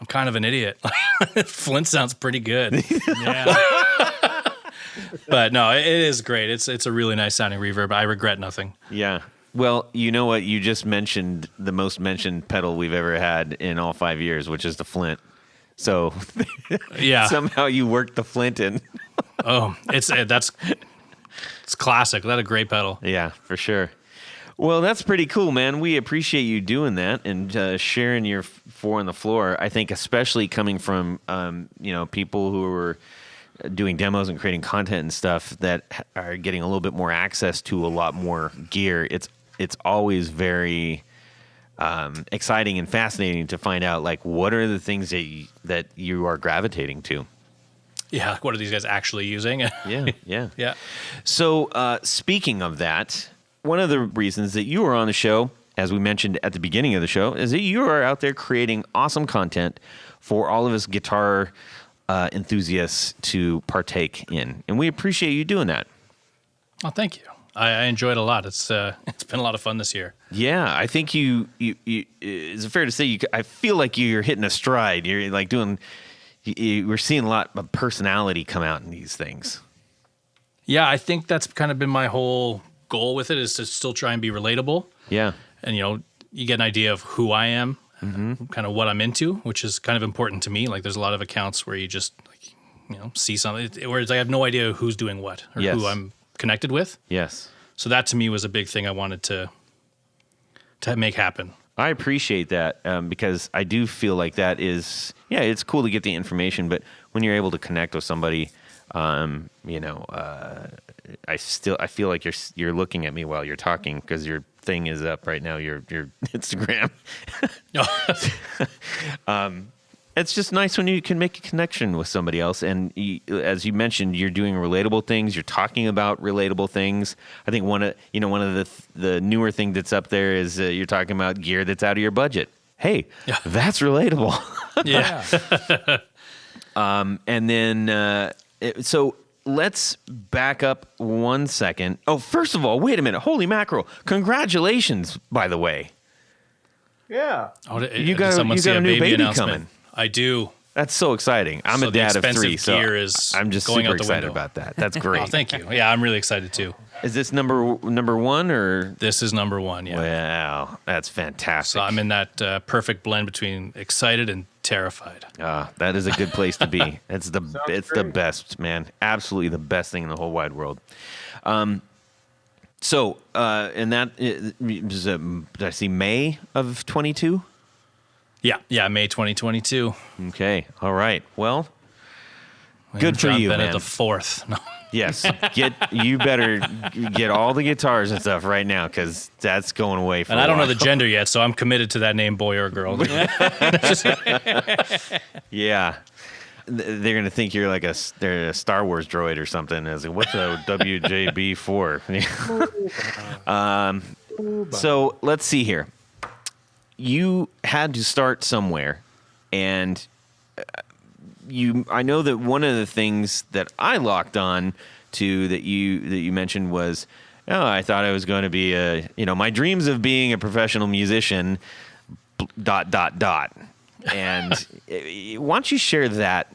I'm kind of an idiot. Flint sounds pretty good. Yeah. But no, it is great. It's a really nice sounding reverb. I regret nothing. Yeah. Well, you know what? You just mentioned the most mentioned pedal we've ever had in all 5 years, which is the Flint. So somehow you worked the Flint in. Oh, it's classic. That's a great pedal. Yeah, for sure. Well, that's pretty cool, man. We appreciate you doing that and sharing your four on the floor. I think especially coming from people who are doing demos and creating content and stuff that are getting a little bit more access to a lot more gear. It's always very exciting and fascinating to find out what are the things that you are gravitating to. Yeah, what are these guys actually using? Yeah. So speaking of that, one of the reasons that you are on the show, as we mentioned at the beginning of the show, is that you are out there creating awesome content for all of us guitar enthusiasts to partake in, and we appreciate you doing that. Oh, thank you. I enjoyed it a lot. It's been a lot of fun this year. Yeah, I think you is it fair to say I feel like you're hitting a stride. You're we're seeing a lot of personality come out in these things. Yeah, I think that's kind of been my whole goal with it, is to still try and be relatable. Yeah. And you get an idea of who I am, kind of what I'm into, which is kind of important to me. Like there's a lot of accounts where you just see something where I have no idea who's doing what or who I'm connected with. Yes. So that to me was a big thing I wanted to make happen. I appreciate that because I do feel like that is, it's cool to get the information, but when you're able to connect with somebody, I feel like you're looking at me while you're talking because your thing is up right now, your Instagram. It's just nice when you can make a connection with somebody else. And as you mentioned, you're doing relatable things. You're talking about relatable things. I think one of the newer thing that's up there is you're talking about gear that's out of your budget. Hey, that's relatable. Yeah. And then, so let's back up 1 second. Oh, first of all, wait a minute. Holy mackerel. Congratulations, by the way. Yeah. You got a new baby coming. I do. That's so exciting. I'm a dad of 3, so I'm just going super out the excited window. about that. That's great. Oh, thank you. Yeah, I'm really excited too. Is this number one or? This is number one, yeah. Wow, that's fantastic. So I'm in that perfect blend between excited and terrified. That is a good place to be. It's the best, man. Absolutely the best thing in the whole wide world. And that is, did I see May of 22? Yeah, May 2022. Okay, all right. Well, good for John you, Bennett man. the 4th. No. Yes, you better get all the guitars and stuff right now because that's going away. And I don't know the gender yet, so I'm committed to that name, boy or girl. Yeah, they're gonna think you're like they're a Star Wars droid or something. As what's a WJB for? So let's see here. You had to start somewhere, and I know that one of the things that I locked on to that you mentioned was, I thought I was going to be my dreams of being a professional musician. ... And why don't you share that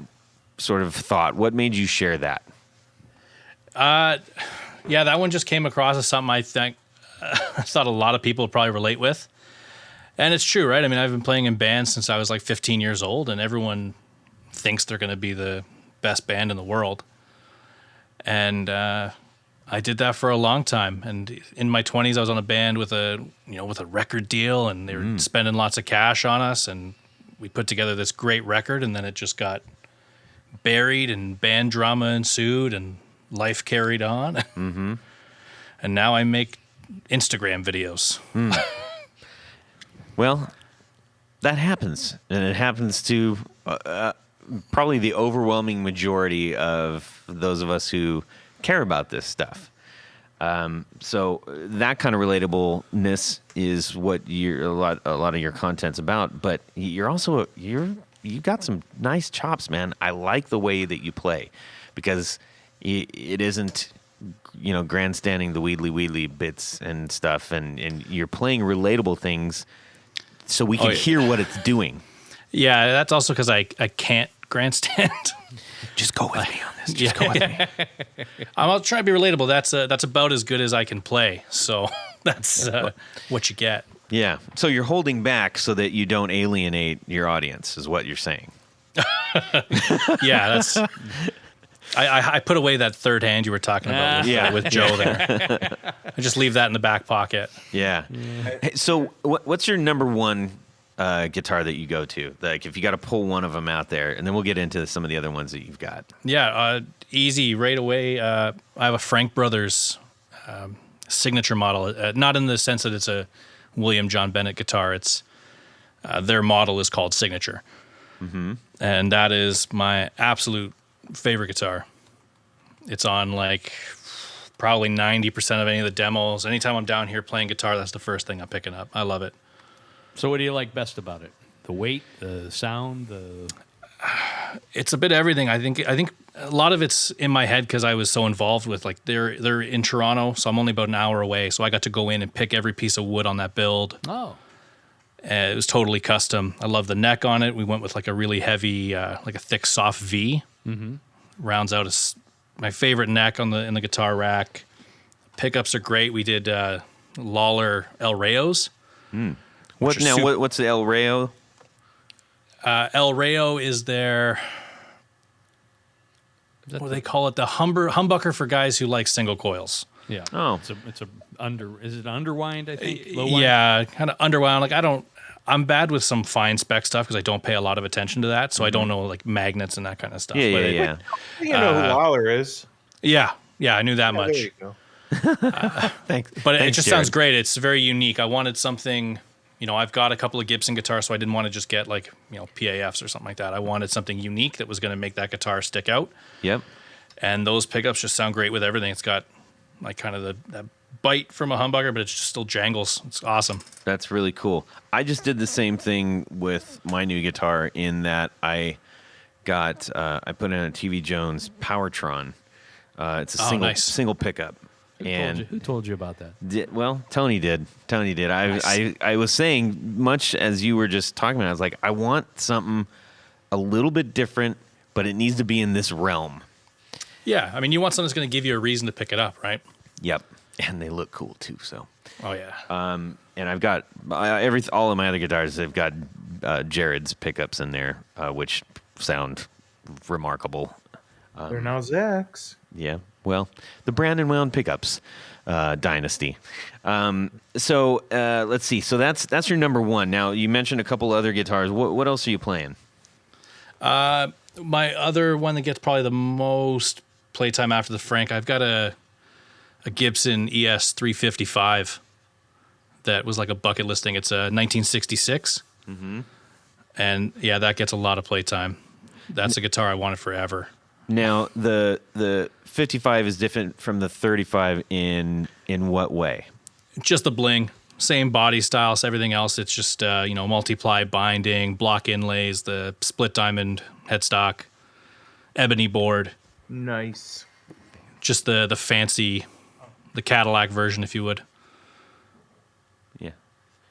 sort of thought? What made you share that? Yeah, that one just came across as something I thought a lot of people would probably relate with. And it's true, right? I mean, I've been playing in bands since I was like 15 years old, and everyone thinks they're going to be the best band in the world. And I did that for a long time. And in my 20s, I was on a band with a record deal, and they were spending lots of cash on us, and we put together this great record, and then it just got buried, and band drama ensued, and life carried on. Mm-hmm. And now I make Instagram videos. Well, that happens, and it happens to probably the overwhelming majority of those of us who care about this stuff. So that kind of relatableness is what a lot of your content's about. But you're also you got some nice chops, man. I like the way that you play, because it isn't, grandstanding the wheedly bits and stuff, and you're playing relatable things, so we can hear what it's doing. Yeah, that's also because I can't grandstand. Just go with me on this. Just go with me. I'll try to be relatable. That's about as good as I can play. So that's what you get. Yeah. So you're holding back so that you don't alienate your audience, is what you're saying. Yeah, that's. I put away that third hand you were talking about with Joe there. I just leave that in the back pocket. Yeah. Hey, so what's your number one guitar that you go to? Like, if you got to pull one of them out there, and then we'll get into some of the other ones that you've got. Yeah, easy right away. I have a Frank Brothers signature model. Not in the sense that it's a William John Bennett guitar. It's their model is called Signature, and that is my absolute favorite guitar. It's on like probably 90% of any of the demos. Anytime I'm down here playing guitar, that's the first thing I'm picking up. I love it. So what do you like best about it? The weight, the sound, It's a bit of everything. I think a lot of it's in my head because I was so involved with, like, they're in Toronto, so I'm only about an hour away. So I got to go in and pick every piece of wood on that build. Oh. It was totally custom. I love the neck on it. We went with like a really heavy, like a thick, soft V. Mm-hmm. Rounds out my favorite neck in the guitar rack. Pickups are great. We did Lawler El Rayos. What's the El Rayo? El Rayo is their, what do they call it? The humbucker for guys who like single coils. Yeah. Oh. Is it underwind, I think? Low wind? Yeah, kind of underwound. Like, I'm bad with some fine spec stuff because I don't pay a lot of attention to that, so I don't know like magnets and that kind of stuff. Yeah. You know who Lawler is. Yeah, I knew that much. There you go. Thanks. But it Jared. just sounds great. It's very unique. I wanted something, I've got a couple of Gibson guitars, so I didn't want to just get like, PAFs or something like that. I wanted something unique that was going to make that guitar stick out. Yep. And those pickups just sound great with everything. It's got like kind of that bite from a humbucker, but it just still jangles. It's awesome. That's really cool. I just did the same thing with my new guitar in that I put in a TV Jones Powertron. It's a single pickup. Who told you about that? Tony did. I was saying, much as you were just talking about, I was like, I want something a little bit different, but it needs to be in this realm. Yeah, I mean, you want something that's going to give you a reason to pick it up, right? Yep, and they look cool too. So. Oh yeah. And I've got all of my other guitars. They've got Jared's pickups in there, which sound remarkable. They're now Zach's. Yeah. Well, the Brandon Whalen pickups dynasty. So let's see. So that's your number one. Now you mentioned a couple other guitars. What else are you playing? My other one that gets probably the most playtime after the Frank, I've got a Gibson ES 355 that was like a bucket list thing. It's a 1966. Mm-hmm. And yeah, that gets a lot of playtime. That's a guitar I wanted forever. Now, the 55 is different from the 35 in what way? Just the bling. Same body style as everything else. It's just, multiply binding, block inlays, the split diamond headstock, ebony board. Nice. Just the fancy, the Cadillac version, if you would. Yeah.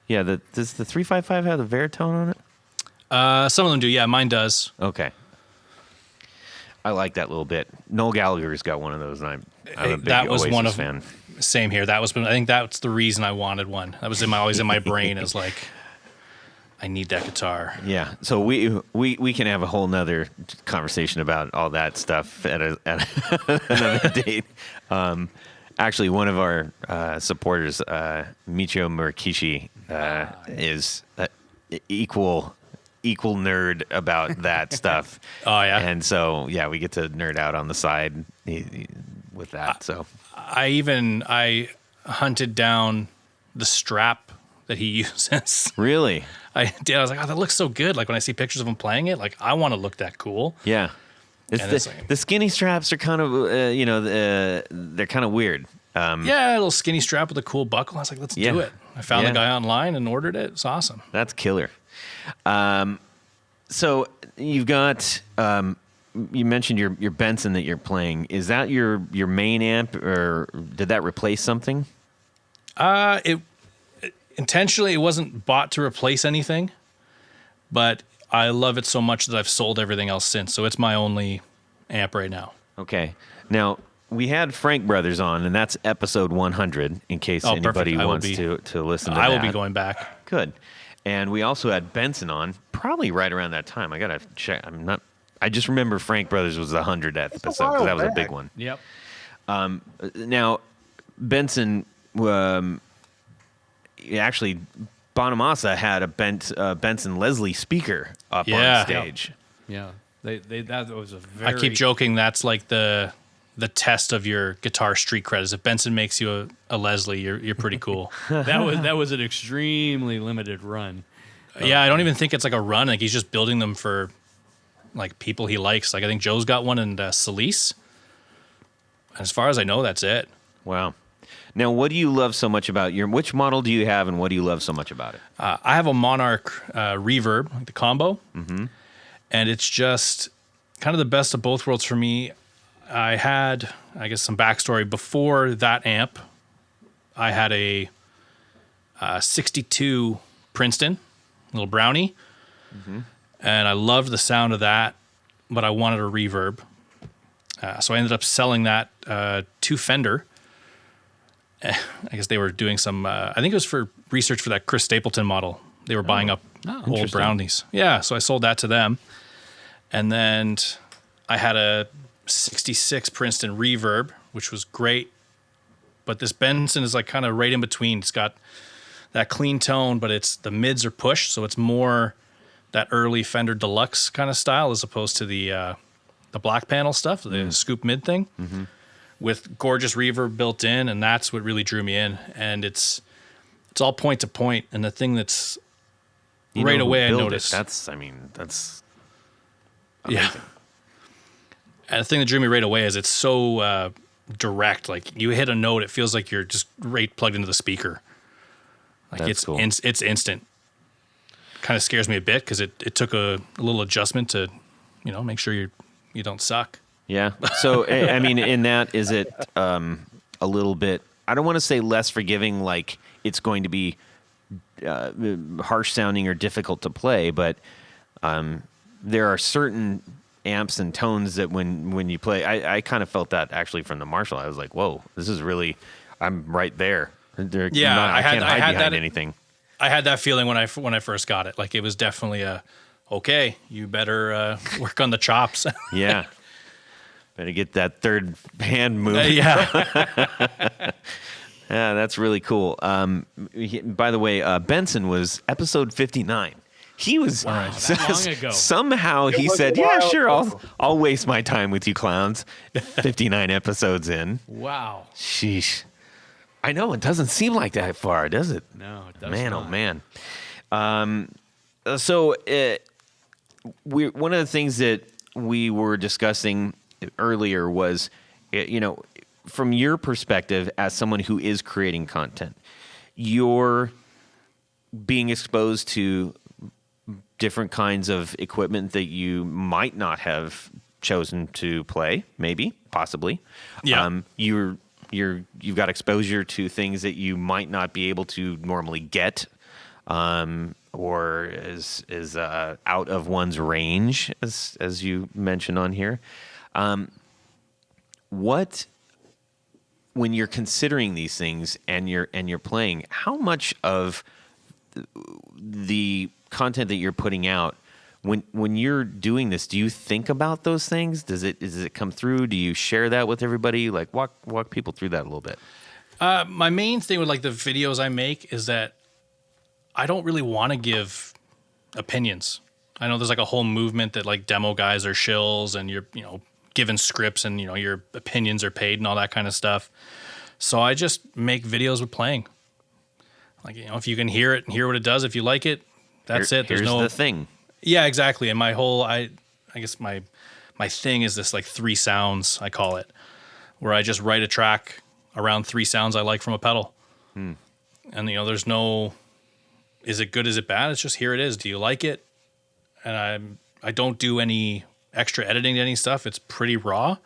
Yeah, does the 355 have the Veritone on it? Some of them do, yeah. Mine does. Okay. I like that little bit. Noel Gallagher's got one of those, and I'm a big That was Oasis one of fan. Same here. I think that's the reason I wanted one. That was always in my brain as like, I need that guitar. Yeah, so we can have a whole nother conversation about all that stuff at another date. Actually, one of our supporters, Michio Murakishi, is equal nerd about that stuff. Oh yeah, and so yeah, we get to nerd out on the side with that. So I hunted down the strap that he uses. Really? I did. I was like, oh, that looks so good. Like when I see pictures of him playing it, like I want to look that cool. Yeah. The skinny straps are kind of, they're kind of weird. Yeah, a little skinny strap with a cool buckle. I was like, let's do it. I found the guy online and ordered it. It's awesome. That's killer. So you've got, you mentioned your Benson that you're playing. Is that your main amp, or did that replace something? Intentionally, it wasn't bought to replace anything, but I love it so much that I've sold everything else since. So it's my only amp right now. Okay. Now, we had Frank Brothers on, and that's episode 100, in case anybody wants to listen to that. I will be going back. Good. And we also had Benson on, probably right around that time. I got to check. I just remember Frank Brothers was the 100th episode, because that was a big one. Yep. Now, Benson... actually, Bonamassa had a Benson Leslie speaker up on stage. Yeah, that was a very. I keep joking. That's like the test of your guitar street credits. If Benson makes you a Leslie, you're pretty cool. that was an extremely limited run. Yeah, I don't even think it's like a run. Like he's just building them for like people he likes. Like I think Joe's got one in Solis. As far as I know, that's it. Wow. Now, what do you love so much about which model do you have, and what do you love so much about it? I have a Monarch reverb, like the combo, and it's just kind of the best of both worlds for me. I had, I guess, some backstory. Before that amp, I had a 62 Princeton, little brownie, and I loved the sound of that, but I wanted a reverb. So I ended up selling that to Fender. I guess they were doing some, I think it was for research for that Chris Stapleton model. They were buying up old brownies. Yeah, so I sold that to them. And then I had a 66 Princeton reverb, which was great. But this Benson is like kind of right in between. It's got that clean tone, but the mids are pushed, so it's more that early Fender Deluxe kind of style as opposed to the black panel stuff, the scoop mid thing. With gorgeous reverb built in, and that's what really drew me in. And it's all point to point, and the thing that's right away I noticed. That's amazing. Yeah. And the thing that drew me right away is it's so direct. Like you hit a note, it feels like you're just right plugged into the speaker. Like that's cool. It's instant. Kind of scares me a bit because it took a little adjustment to, make sure you don't suck. Yeah. So, I mean, in that, is it a little bit, I don't want to say less forgiving, like it's going to be harsh sounding or difficult to play, but there are certain amps and tones that when you play, I kind of felt that actually from the Marshall. I was like, whoa, this is really, I'm right there. I can't hide behind anything. I had that feeling when I first got it. Like it was definitely okay, you better work on the chops. Yeah. Better get that third hand moving. Yeah, that's really cool. By the way, Benson was episode 59. He was that long ago. Somehow he said, "Yeah, sure, I'll waste my time with you clowns." 59 episodes in. Wow. Sheesh. I know it doesn't seem like that far, does it? No, it does Man, not. oh man. So one of the things that we were discussing earlier was, from your perspective as someone who is creating content, you're being exposed to different kinds of equipment that you might not have chosen to play, maybe, possibly. Yeah. You've got exposure to things that you might not be able to normally get, or is out of one's range, as you mentioned on here. What, when you're considering these things and you're playing, how much of the content that you're putting out, when you're doing this, do you think about those things? Does it come through? Do you share that with everybody? Like walk people through that a little bit. My main thing with like the videos I make is that I don't really want to give opinions. I know there's like a whole movement that like demo guys are shills and you're, given scripts and, your opinions are paid and all that kind of stuff. So I just make videos with playing. Like, if you can hear it and hear what it does, if you like it, that's it. There's here's no the thing. Yeah, exactly. And my whole, I guess my thing is this like 3 sounds, I call it, where I just write a track around 3 sounds I like from a pedal. And, there's no, is it good? Is it bad? It's just, here it is. Do you like it? And I don't do any extra editing to any stuff. It's pretty raw.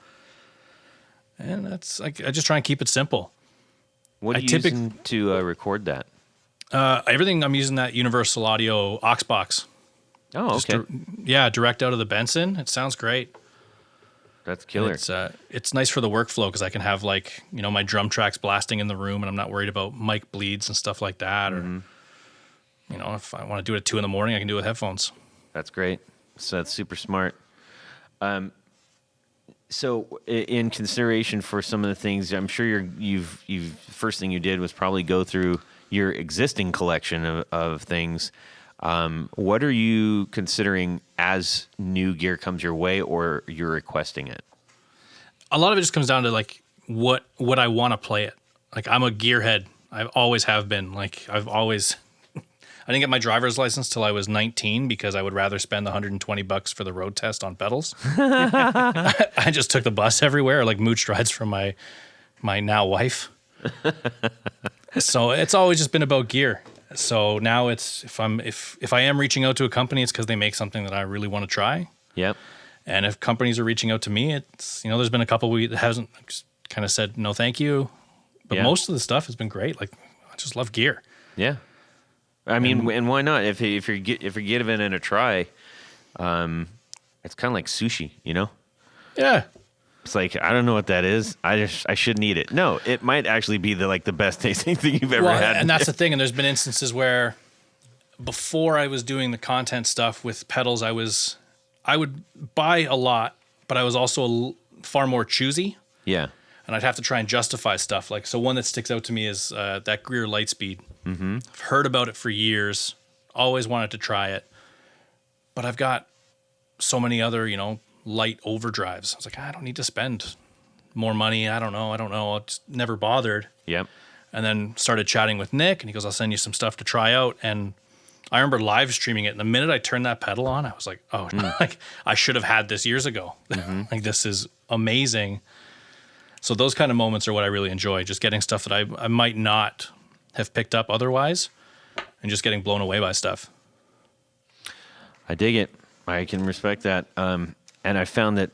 And that's like, I just try and keep it simple. What are you using to record that? Everything I'm using that Universal Audio aux box. Oh, okay. Direct out of the Benson. It sounds great. That's killer. It's nice for the workflow because I can have like, my drum tracks blasting in the room and I'm not worried about mic bleeds and stuff like that. Or, if I want to do it at 2 a.m, I can do it with headphones. That's great. So that's super smart. So in consideration for some of the things, I'm sure you've first thing you did was probably go through your existing collection of things. What are you considering as new gear comes your way, or you're requesting it? A lot of it just comes down to like what I want to play it. Like I'm a gearhead. I always have been. Like I didn't get my driver's license till I was 19 because I would rather spend the $120 for the road test on pedals. I just took the bus everywhere, like mooched rides from my now wife. So it's always just been about gear. So now it's if I am reaching out to a company, it's because they make something that I really want to try. Yep. And if companies are reaching out to me, it's there's been a couple that hasn't kind of said no, thank you. But most of the stuff has been great. Like I just love gear. Yeah. I mean, and why not? If you're giving it a try, it's kind of like sushi, Yeah. It's like, I don't know what that is. I shouldn't eat it. No, it might actually be the best tasting thing you've ever had. And that's the thing. And there's been instances where before I was doing the content stuff with pedals, I would buy a lot, but I was also far more choosy. Yeah. And I'd have to try and justify stuff. Like, so one that sticks out to me is that Greer Lightspeed. Mm-hmm. I've heard about it for years. Always wanted to try it. But I've got so many other, light overdrives. I was like, I don't need to spend more money. I don't know. I just never bothered. Yep. And then started chatting with Nick, and he goes, I'll send you some stuff to try out. And I remember live streaming it. And the minute I turned that pedal on, I was like, oh, like I should have had this years ago. Mm-hmm. Like, this is amazing. So those kind of moments are what I really enjoy. Just getting stuff that I might not have picked up otherwise and just getting blown away by stuff. I dig it. I can respect that. And I found that,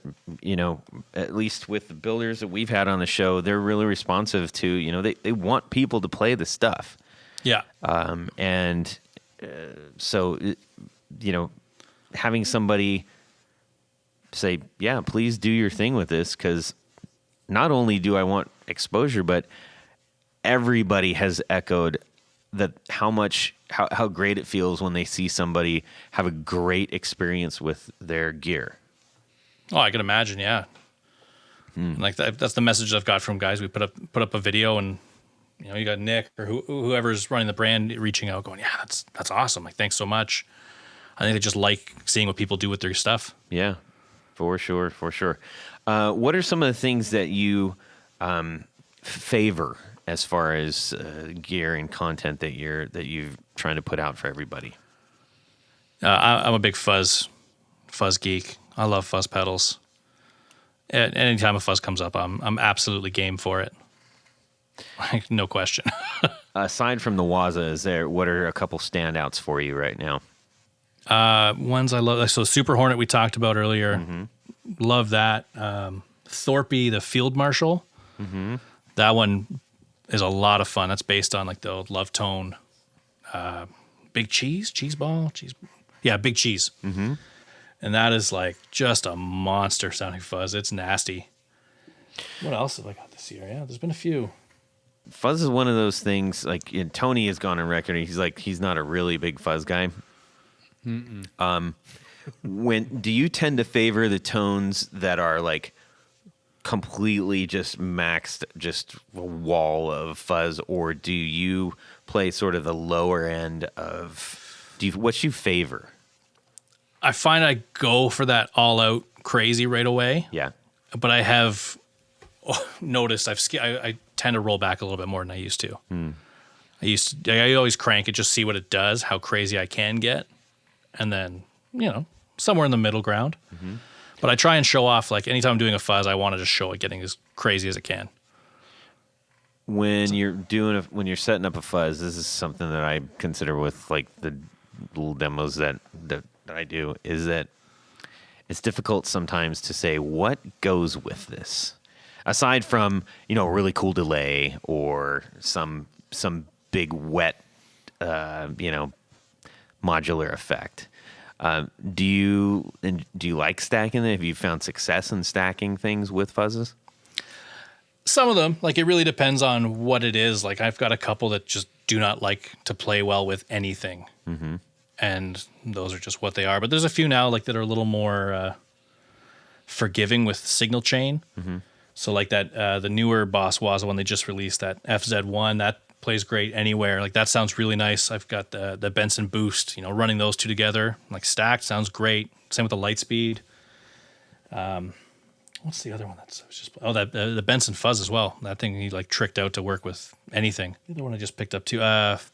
at least with the builders that we've had on the show, they're really responsive to, they want people to play the stuff. Yeah. So, having somebody say, yeah, please do your thing with this, because not only do I want exposure, but everybody has echoed that how great it feels when they see somebody have a great experience with their gear. Oh, I can imagine. Yeah. Like that's the message I've got from guys. We put up a video, and you got Nick or whoever's running the brand reaching out, going, "Yeah, that's awesome. Like, thanks so much." I think they just like seeing what people do with their stuff. Yeah, for sure. What are some of the things that you favor as far as gear and content that you're trying to put out for everybody? I'm a big fuzz geek. I love fuzz pedals. Anytime a fuzz comes up, I'm absolutely game for it. Like, no question. Aside from the Waza, what are a couple standouts for you right now? Ones I love. So Super Hornet we talked about earlier. Mm-hmm. Love that. Thorpe, the Field Marshal. Mm-hmm. That one is a lot of fun. That's based on like the old Love Tone. Big Cheese? Cheese Ball? Big Cheese. Mm-hmm. And that is like just a monster sounding fuzz. It's nasty. What else have I got this year? Yeah, there's been a few. Fuzz is one of those things, like, and Tony has gone on record, and he's like, he's not a really big fuzz guy. When do you tend to favor the tones that are like completely just maxed, just a wall of fuzz, or do you play sort of the lower end of, what you favor? I find I go for that all out crazy right away. Yeah. But I have noticed I tend to roll back a little bit more than I used to. I always crank it, just see what it does, how crazy I can get. And then, somewhere in the middle ground. But I try and show off, like anytime I'm doing a fuzz, I want to just show it getting as crazy as it can. When you're setting up a fuzz, this is something that I consider with like the little demos that I do, is that it's difficult sometimes to say what goes with this. Aside from, a really cool delay or some big wet, modular effect. Do you like stacking it? Have you found success in stacking things with fuzzes? Some of them, like it really depends on what it is. Like I've got a couple that just do not like to play well with anything. And those are just what they are. But there's a few now like that are a little more forgiving with signal chain. So like that, the newer Boss Waza one they just released, that FZ1, that plays great anywhere. Like that sounds really nice. I've got the Benson Boost, running those two together, like stacked, sounds great. Same with the Lightspeed. What's the other one the Benson Fuzz as well. That thing he like tricked out to work with anything. The other one I just picked up too,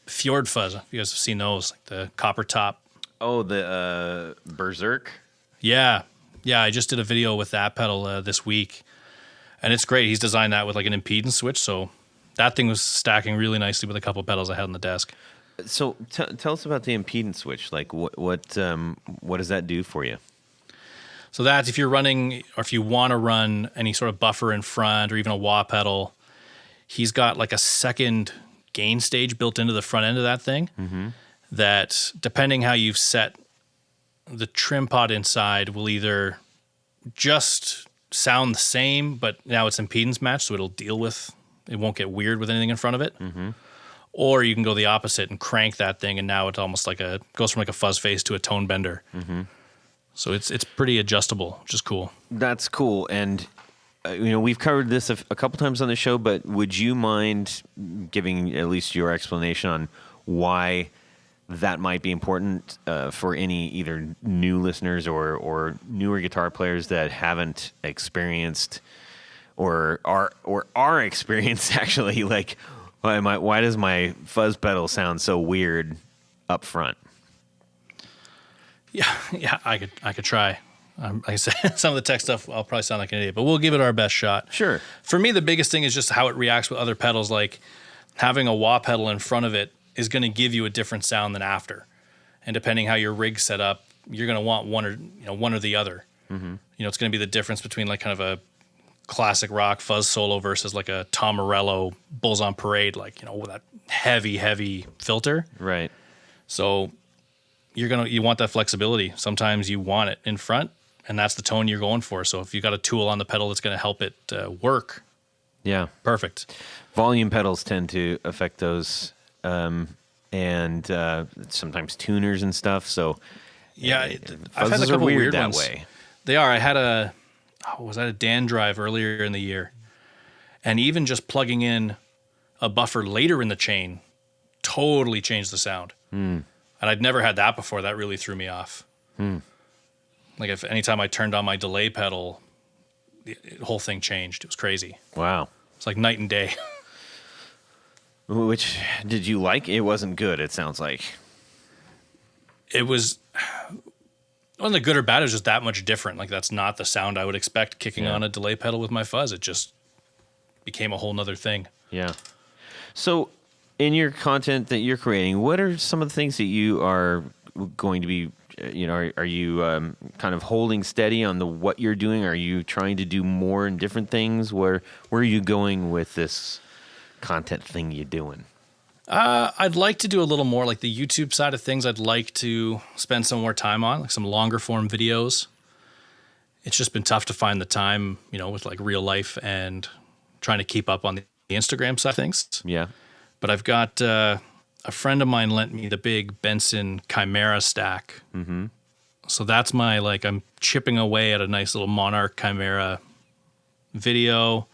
Fjord Fuzz. If you guys have seen those, like the copper top. Oh, the Berserk. Yeah. I just did a video with that pedal this week, and it's great. He's designed that with like an impedance switch, so that thing was stacking really nicely with a couple of pedals I had on the desk. So tell us about the impedance switch. Like what does that do for you? So that's if you're running, or if you want to run any sort of buffer in front or even a wah pedal, he's got like a second gain stage built into the front end of that thing that, depending how you've set the trim pot inside, will either just sound the same, but now it's impedance matched, so it won't get weird with anything in front of it. Or you can go the opposite and crank that thing, and now it's almost like goes from like a fuzz face to a tone bender. So it's pretty adjustable, which is cool. That's cool. And we've covered this a couple times on the show, but would you mind giving at least your explanation on why that might be important for any either new listeners or newer guitar players that haven't experienced or are experienced actually, like why does my fuzz pedal sound so weird up front? Yeah, I could try. Like I said, some of the tech stuff I'll probably sound like an idiot, but we'll give it our best shot. Sure. For me, the biggest thing is just how it reacts with other pedals. Like having a wah pedal in front of it is going to give you a different sound than after, and depending how your rig's set up, you're going to want one or the other. It's going to be the difference between like kind of a classic rock fuzz solo versus like a Tom Morello Bulls on Parade, like with that heavy filter. Right. So you want that flexibility. Sometimes you want it in front, and that's the tone you're going for. So if you got a tool on the pedal that's going to help it work, yeah, perfect. Volume pedals tend to affect those, and sometimes tuners and stuff. So yeah, I've had a couple weird that ones. way. They are. I had a Dan drive earlier in the year, and even just plugging in a buffer later in the chain totally changed the sound. And I'd never had that before. That really threw me off. Like if anytime I turned on my delay pedal, the whole thing changed. It was crazy. Wow. It's like night and day. Which did you like? It wasn't good, it sounds like. It wasn't good or bad. It was just that much different. Like that's not the sound I would expect kicking on a delay pedal with my fuzz. It just became a whole nother thing. Yeah. So in your content that you're creating, what are some of the things that you are going to be, are you kind of holding steady on what you're doing? Are you trying to do more and different things? Where are you going with this content thing you're doing? I'd like to do a little more like the YouTube side of things. I'd like to spend some more time on, like some longer form videos. It's just been tough to find the time, with like real life and trying to keep up on the Instagram side of things. Yeah. But I've got a friend of mine lent me the big Benson Chimera stack. Mm-hmm. So that's my, I'm chipping away at a nice little Monarch Chimera video.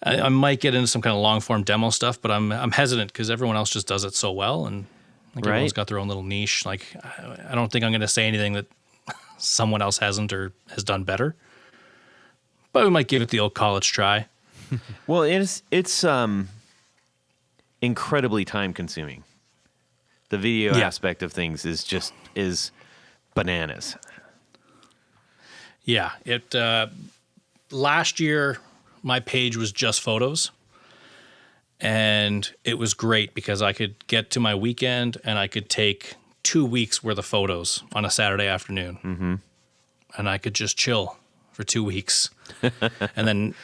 I might get into some kind of long form demo stuff, but I'm hesitant because everyone else just does it so well, and everyone's got their own little niche. Like, I don't think I'm going to say anything that someone else hasn't or has done better. But we might give it the old college try. Well, it's incredibly time consuming. The video aspect of things is bananas. Yeah, it last year my page was just photos, and it was great because I could get to my weekend and I could take 2 weeks worth of photos on a Saturday afternoon, and I could just chill for 2 weeks. And then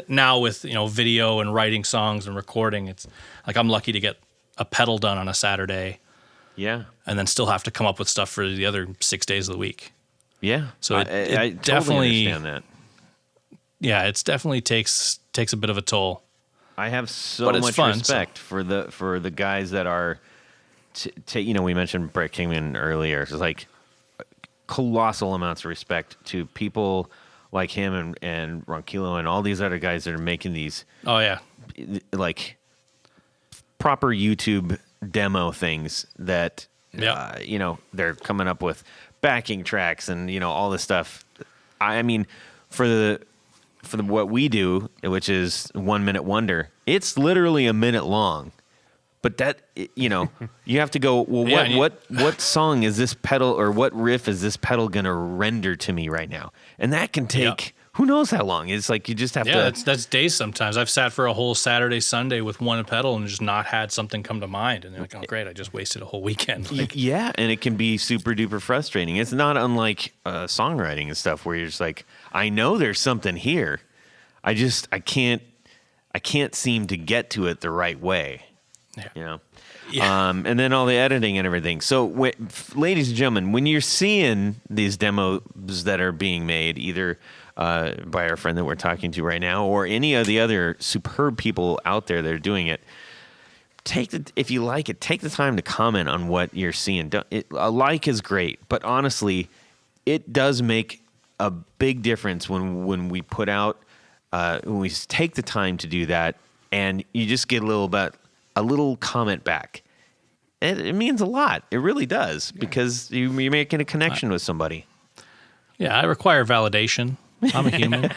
now with video and writing songs and recording, it's like I'm lucky to get a pedal done on a Saturday. Yeah, and then still have to come up with stuff for the other 6 days of the week. Yeah, so I definitely totally understand that. Yeah, it's definitely takes a bit of a toll. I have so much respect for the guys that are, we mentioned Brett Kingman earlier. It's like colossal amounts of respect to people like him and Ronquillo and all these other guys that are making these. Oh yeah, like proper YouTube demo things that they're coming up with backing tracks and all this stuff. I mean, for the what we do, which is 1 minute wonder, it's literally a minute long. But that you have to go, well, what song is this pedal or what riff is this pedal going to render to me right now? And that can take who knows how long. It's like you just have to. Yeah, that's days sometimes. I've sat for a whole Saturday, Sunday with one pedal and just not had something come to mind. And they're like, oh, great, I just wasted a whole weekend. Yeah, and it can be super duper frustrating. It's not unlike songwriting and stuff where you're just like, I know there's something here. I can't seem to get to it the right way. Yeah. And then all the editing and everything. So, ladies and gentlemen, when you're seeing these demos that are being made, either by our friend that we're talking to right now or any of the other superb people out there that are doing it, if you like it, take the time to comment on what you're seeing. A like is great, but honestly, it does make a big difference when we put out, when we take the time to do that, and you just get a little comment back. It means a lot. It really does, because you're making a connection with somebody. Yeah, I require validation. I'm a human.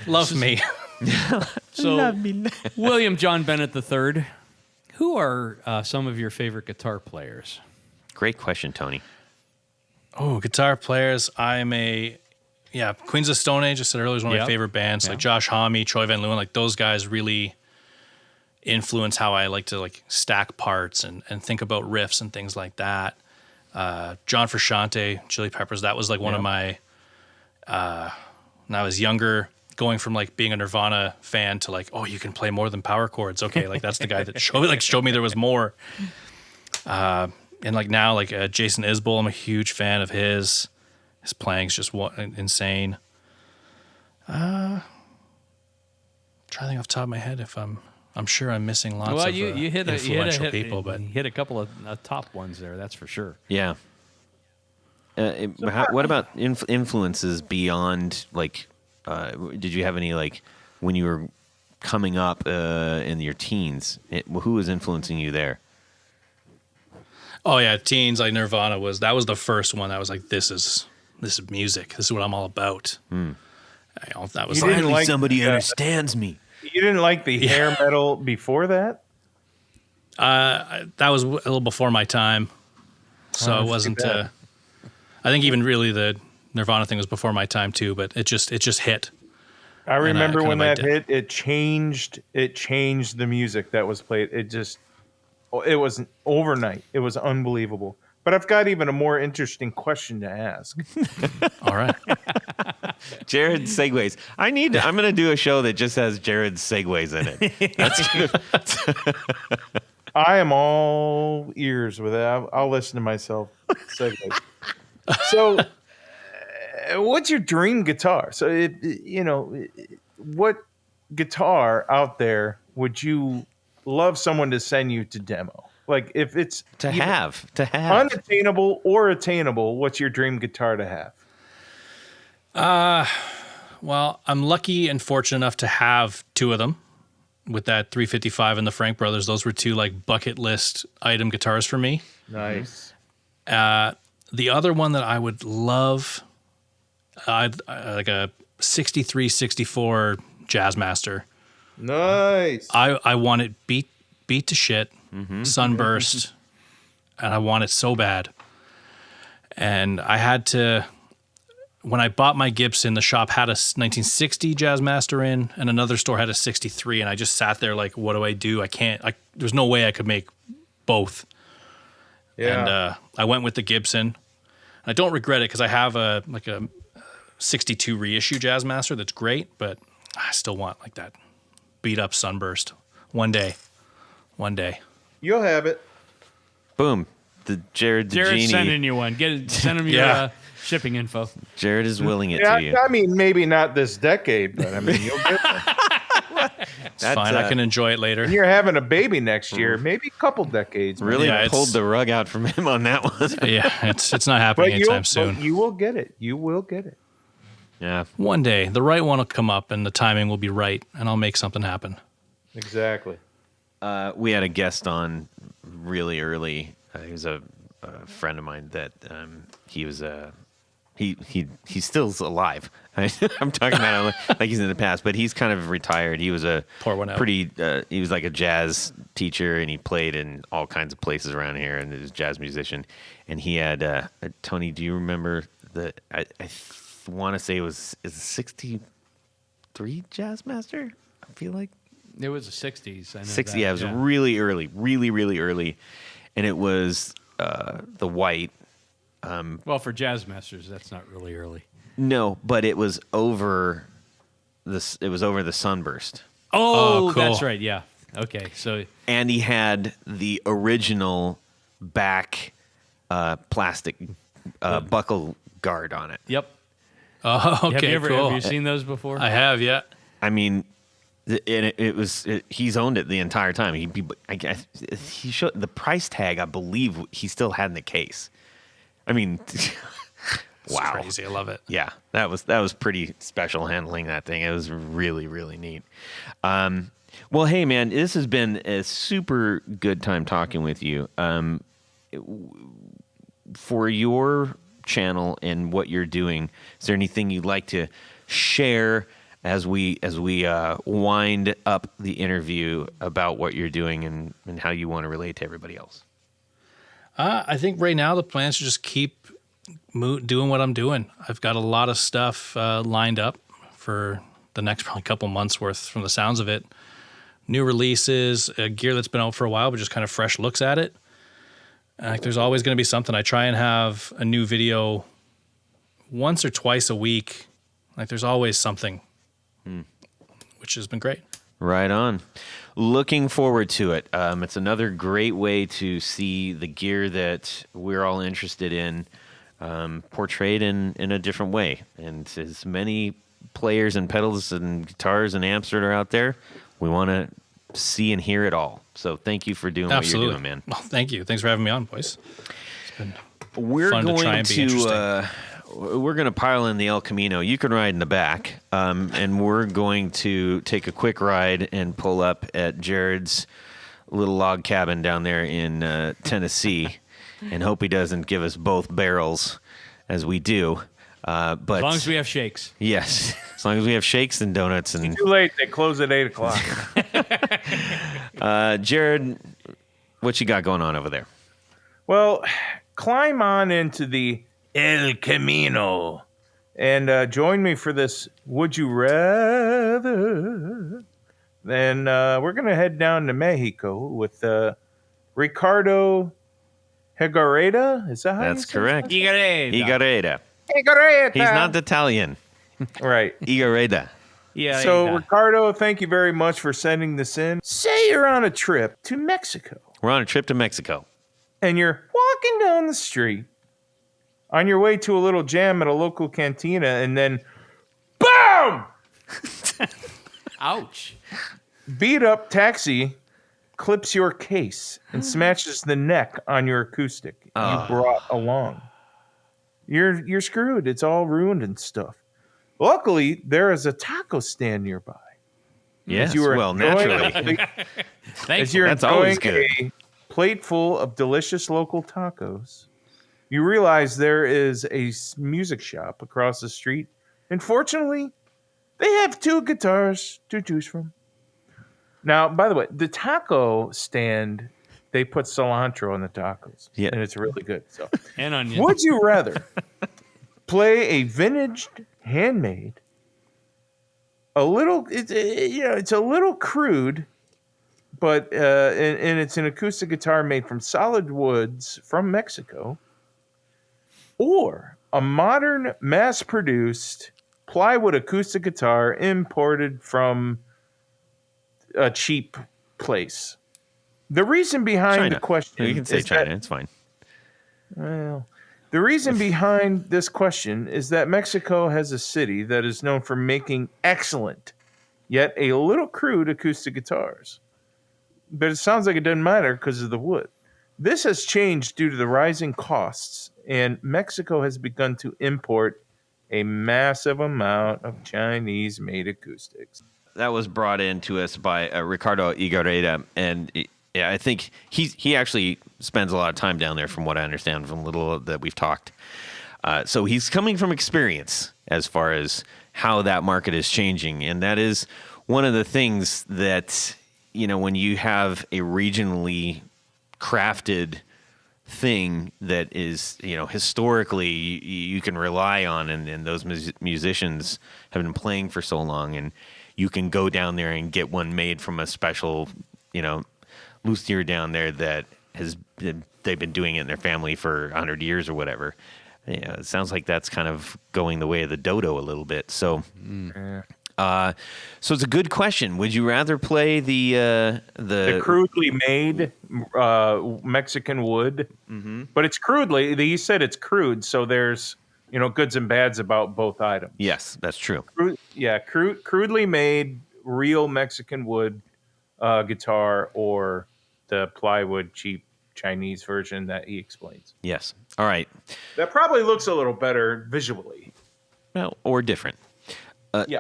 Love me. So, love me. William John Bennett III, who are some of your favorite guitar players? Great question, Tony. Oh, guitar players. Queens of Stone Age, I said earlier, is one of my favorite bands. Like Josh Homme, Troy Van Leeuwen, like those guys really influence how I like to stack parts and think about riffs and things like that. John Frusciante, Chili Peppers, that was one of my, when I was younger, going from being a Nirvana fan to you can play more than power chords. Okay, that's the guy that showed me there was more. And now, Jason Isbell, I'm a huge fan of his. His playing's just insane. Trying to think off the top of my head if I'm sure I'm missing lots of influential people, but you hit a couple of top ones there. That's for sure. Yeah. What about influences beyond did you have any when you were coming up in your teens? Who was influencing you there? Oh yeah, teens like Nirvana was the first one. I was like, this is music. This is what I'm all about. That was finally somebody understands me. You didn't like the hair metal before that? That was a little before my time, so it wasn't. I think even really the Nirvana thing was before my time too, but it just hit. I remember when that hit. It changed the music that was played. It was overnight. It was unbelievable. But I've got even a more interesting question to ask. All right. Jared segues. I'm going to do a show that just has Jared segues in it. That's good. I am all ears with that. I'll listen to myself segue. So, what's your dream guitar? So, what guitar out there would you love someone to send you to demo? Like, if it's to have unattainable or attainable, what's your dream guitar to have? Well, I'm lucky and fortunate enough to have two of them with that 355 and the Frank Brothers. Those were two like bucket list item guitars for me. Nice. The other one that I would love, like a 63, 64 Jazzmaster. Nice. I want it beat to shit, sunburst, and I want it so bad. And I had to, when I bought my Gibson, the shop had a 1960 Jazzmaster in, and another store had a 63, and I just sat there like, what do I do? There's no way I could make both. Yeah. And I went with the Gibson. I don't regret it because I have a 62 reissue Jazzmaster that's great, but I still want like that beat up sunburst. One day. You'll have it. Boom. Jared's Jared's genie. sending you one. Send him your shipping info. Jared is willing it Yeah, to you. I mean, maybe not this decade, but I mean, you'll get it. It's fine. I can enjoy it later. And you're having a baby next year, maybe a couple decades. Really Yeah, pulled the rug out from him on that one. Yeah, it's not happening anytime soon. But you will get it. You will get it. Yeah. One day, the right one will come up and the timing will be right, and I'll make something happen. Exactly. We had a guest on really early. He was a friend of mine that he was he's still alive. I'm talking about him like he's in the past, but he's kind of retired. He was a Pour one out. he was like a jazz teacher, and he played in all kinds of places around here, and he was a jazz musician. And he had Tony. Do you remember I want to say it was a 63 Jazzmaster? I feel like. It was the 60s. I know 60, that, yeah, it was really early, really early. And it was the white. Well, for jazz masters, that's not really early. No, but it was over the sunburst. Oh, cool. That's right. Yeah. Okay. So And he had the original back plastic buckle guard on it. yep. Oh, okay, have cool. you seen those before? I have, yeah. I mean, he's owned it the entire time. He showed the price tag. I believe he still had in the case. I mean, It's wow, crazy. I love it. yeah, that was pretty special handling that thing. It was really neat. Well, hey man, this has been a super good time talking with you. For your channel and what you're doing, is there anything you'd like to share as we wind up the interview about what you're doing and how you want to relate to everybody else? I think right now the plan is to just keep doing what I'm doing. I've got a lot of stuff lined up for the next probably couple months worth from the sounds of it. New releases, gear that's been out for a while, but just kind of fresh looks at it. There's always going to be something. I try and have a new video once or twice a week. Like there's always something, which has been great. Right on. Looking forward to it. It's another great way to see the gear that we're all interested in portrayed in a different way. And as many players and pedals and guitars and amps that are out there, we want to see and hear it all. So thank you for doing Absolutely. what you're doing, man. Well, thank you. Thanks for having me on, boys. It's been We're fun going to try and be interesting. we're going to pile in the El Camino. You can ride in the back, and we're going to take a quick ride and pull up at Jared's little log cabin down there in Tennessee, and hope he doesn't give us both barrels as we do. But As long as we have shakes. yes, as long as we have shakes and donuts and Too late. They close at 8:00. Jared, what you got going on over there? Well, climb on into the El Camino and join me for this Would You Rather. Then we're going to head down to Mexico with Ricardo Higuereta? Is that how That's you say correct. Higuereta. Higuereta. it? Higuereta. He's not Italian. Right. Higuereta. Yeah. So, Ricardo, thank you very much for sending this in. Say you're on a trip to Mexico We're on a trip to Mexico. and you're walking down the street on your way to a little jam at a local cantina, and then, boom! Ouch. Beat up taxi clips your case and smashes the neck on your acoustic you brought along. You're screwed. It's all ruined and stuff. Luckily, there is a taco stand nearby. Yes, you were well, enjoying naturally. As you're That's always enjoying a plate full of delicious local tacos, you realize there is a music shop across the street. And fortunately, they have 2 guitars to choose from. Now, by the way, the taco stand, they put cilantro on the tacos. Yeah. And it's really good. So, And onion. would you rather play a vintaged, handmade, it's a little crude, but and it's an acoustic guitar made from solid woods from Mexico, or a modern, mass-produced plywood acoustic guitar imported from a cheap place? The reason behind China. the question You can say is China. that- It's fine. well, the reason behind this question is that Mexico has a city that is known for making excellent, yet a little crude acoustic guitars. But it sounds like it doesn't matter because of the wood. This has changed due to the rising costs, and Mexico has begun to import a massive amount of Chinese-made acoustics. That was brought in to us by Ricardo Higuereta, and yeah, I think he actually spends a lot of time down there, from what I understand from little that we've talked. So he's coming from experience as far as how that market is changing, and that is one of the things that, when you have a regionally crafted thing that is, historically you can rely on, and those musicians have been playing for so long, and you can go down there and get one made from a special, luthier down there that they've been doing it in their family for 100 years or whatever. Yeah, it sounds like that's kind of going the way of the dodo a little bit. So, so it's a good question. Would you rather play the crudely made Mexican wood? Mm-hmm. But it's crudely. You said it's crude, so there's goods and bads about both items. Yes, that's true. Crudely made real Mexican wood guitar, or the plywood cheap Chinese version that he explains. Yes. All right. That probably looks a little better visually. Well, or different.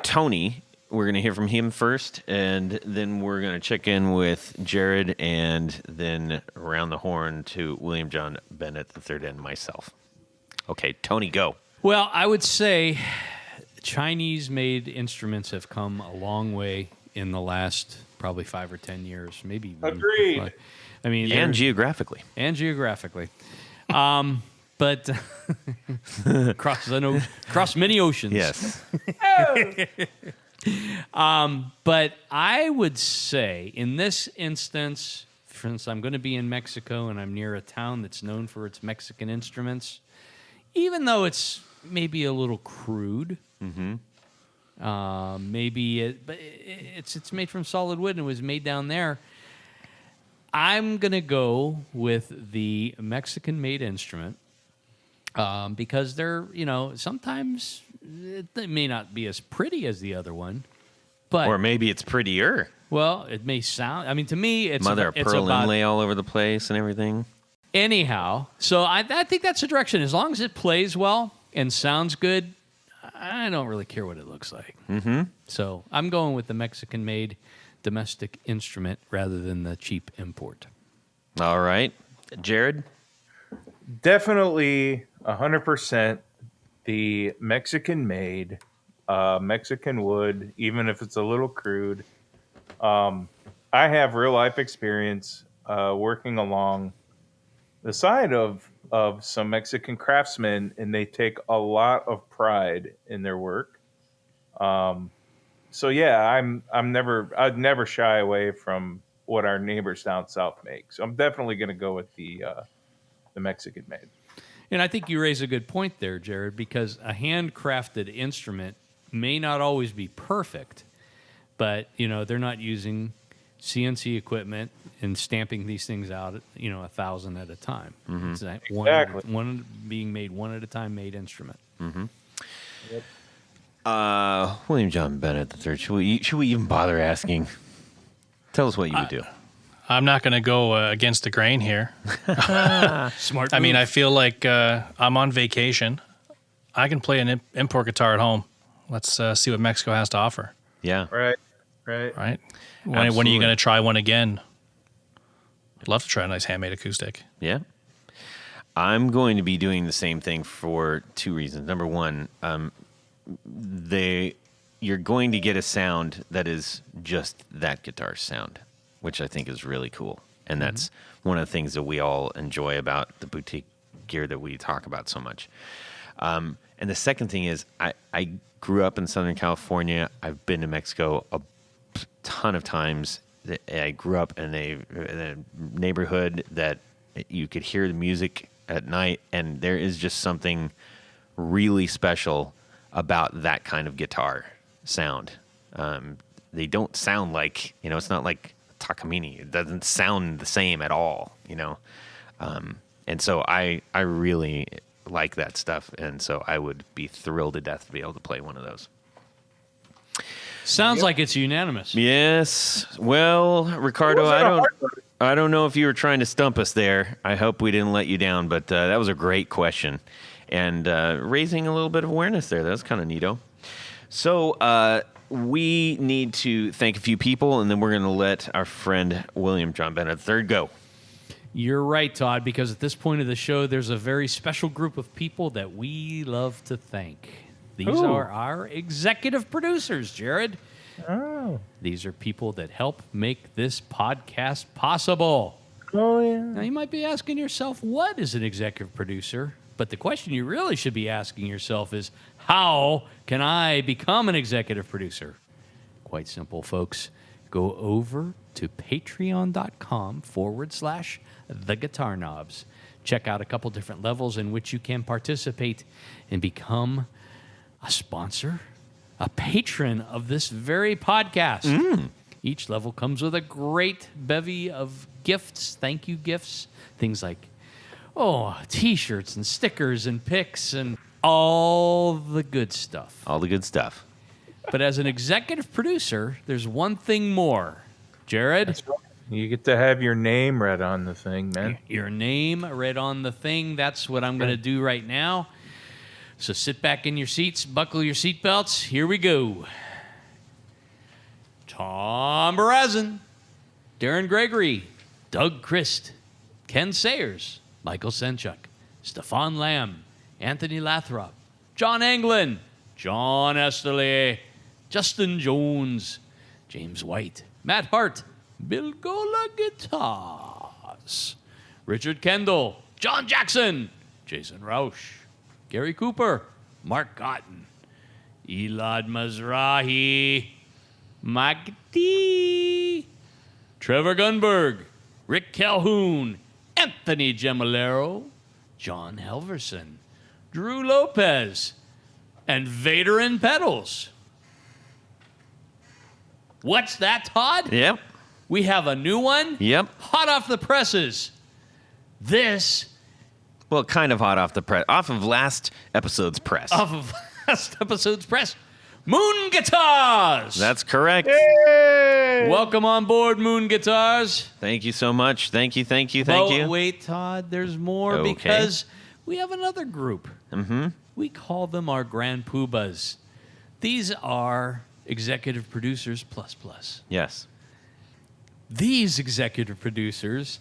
Tony, we're going to hear from him first, and then we're going to check in with Jared, and then around the horn to William John Bennett III and myself. Okay, Tony, go. Well, I would say Chinese-made instruments have come a long way in the last probably 5 or 10 years, maybe. Agreed. I mean, And geographically. But cross many oceans. Yes. But I would say in this instance, since I'm going to be in Mexico and I'm near a town that's known for its Mexican instruments, even though it's maybe a little crude, but it's made from solid wood and it was made down there. I'm going to go with the Mexican-made instrument because they're, sometimes they may not be as pretty as the other one, but Or maybe it's prettier. well, it may sound. I mean, to me, it's Mother of it's pearl about inlay all over the place and everything. anyhow. So I think that's the direction. As long as it plays well and sounds good, I don't really care what it looks like. Mm-hmm. So I'm going with the Mexican-made domestic instrument rather than the cheap import. All right. Jared? Definitely 100% the Mexican-made, Mexican wood, even if it's a little crude. I have real-life experience working along the side of some Mexican craftsmen, and they take a lot of pride in their work. So yeah, I'd never shy away from what our neighbors down south make. So I'm definitely going to go with the the Mexican made. And I think you raise a good point there, Jared, because a handcrafted instrument may not always be perfect, but they're not using CNC equipment and stamping these things out at 1,000 at a time. Mm-hmm. It's that Exactly. one being made one at a time made instrument. Mm-hmm. Yep. William John Bennett III. Should we even bother asking? Tell us what you would do. I'm not going to go against the grain here. Smart. I mean, move. I feel like I'm on vacation. I can play an import guitar at home. Let's see what Mexico has to offer. Yeah. Right. Right? When are Absolutely. you going to try one again? I'd love to try a nice handmade acoustic. Yeah. I'm going to be doing the same thing for two reasons. Number one, you're going to get a sound that is just that guitar sound, which I think is really cool. And that's one of the things that we all enjoy about the boutique gear that we talk about so much. And the second thing is I grew up in Southern California. I've been to Mexico a ton of times. I grew up in a neighborhood that you could hear the music at night, and there is just something really special about that kind of guitar sound. They don't sound like, it's not like Takamine. It doesn't sound the same at all, and so I really like that stuff, and so I would be thrilled to death to be able to play one of those. Sounds like it's unanimous. Yes. Well, Ricardo, I don't know if you were trying to stump us there. I hope we didn't let you down, but that was a great question, and raising a little bit of awareness there. That was kind of neato. So we need to thank a few people, and then we're going to let our friend William John Bennett III go. You're right, Todd, because at this point of the show, there's a very special group of people that we love to thank. These are our executive producers, Jared. Oh. These are people that help make this podcast possible. Oh, yeah. Now, you might be asking yourself, what is an executive producer? But the question you really should be asking yourself is, how can I become an executive producer? Quite simple, folks. Go over to patreon.com/theguitarknobs. Check out a couple different levels in which you can participate and become a sponsor, a patron of this very podcast. Each level comes with a great bevy of gifts, thank you gifts, things like, T-shirts and stickers and pics and all the good stuff. All the good stuff. But as an executive producer, there's one thing more. Jared? You get to have your name read on the thing, man. Your name read on the thing. That's what I'm going to do right now. So sit back in your seats, buckle your seatbelts. Here we go. Tom Barazin, Darren Gregory, Doug Christ, Ken Sayers, Michael Senchuk, Stefan Lamb, Anthony Lathrop, John Anglin, John Esterly, Justin Jones, James White, Matt Hart, Bill Gola Guitars, Richard Kendall, John Jackson, Jason Rausch, Gary Cooper, Mark Cotton, Elad Mizrahi, Mike D, Trevor Gunberg, Rick Calhoun, Anthony Gemolero, John Helverson, Drew Lopez, and Vader and Pedals. What's that, Todd? Yep. We have a new one? Yep. Hot off the presses. This, Well, kind of hot off of last episode's press. off of last episode's press, Moon Guitars. That's correct. Welcome on board, Moon Guitars. Thank you so much. Thank you. Wait, Todd, there's more Okay. because we have another group. Mm-hmm. We call them our Grand Poobahs. These are executive producers plus. Yes. These executive producers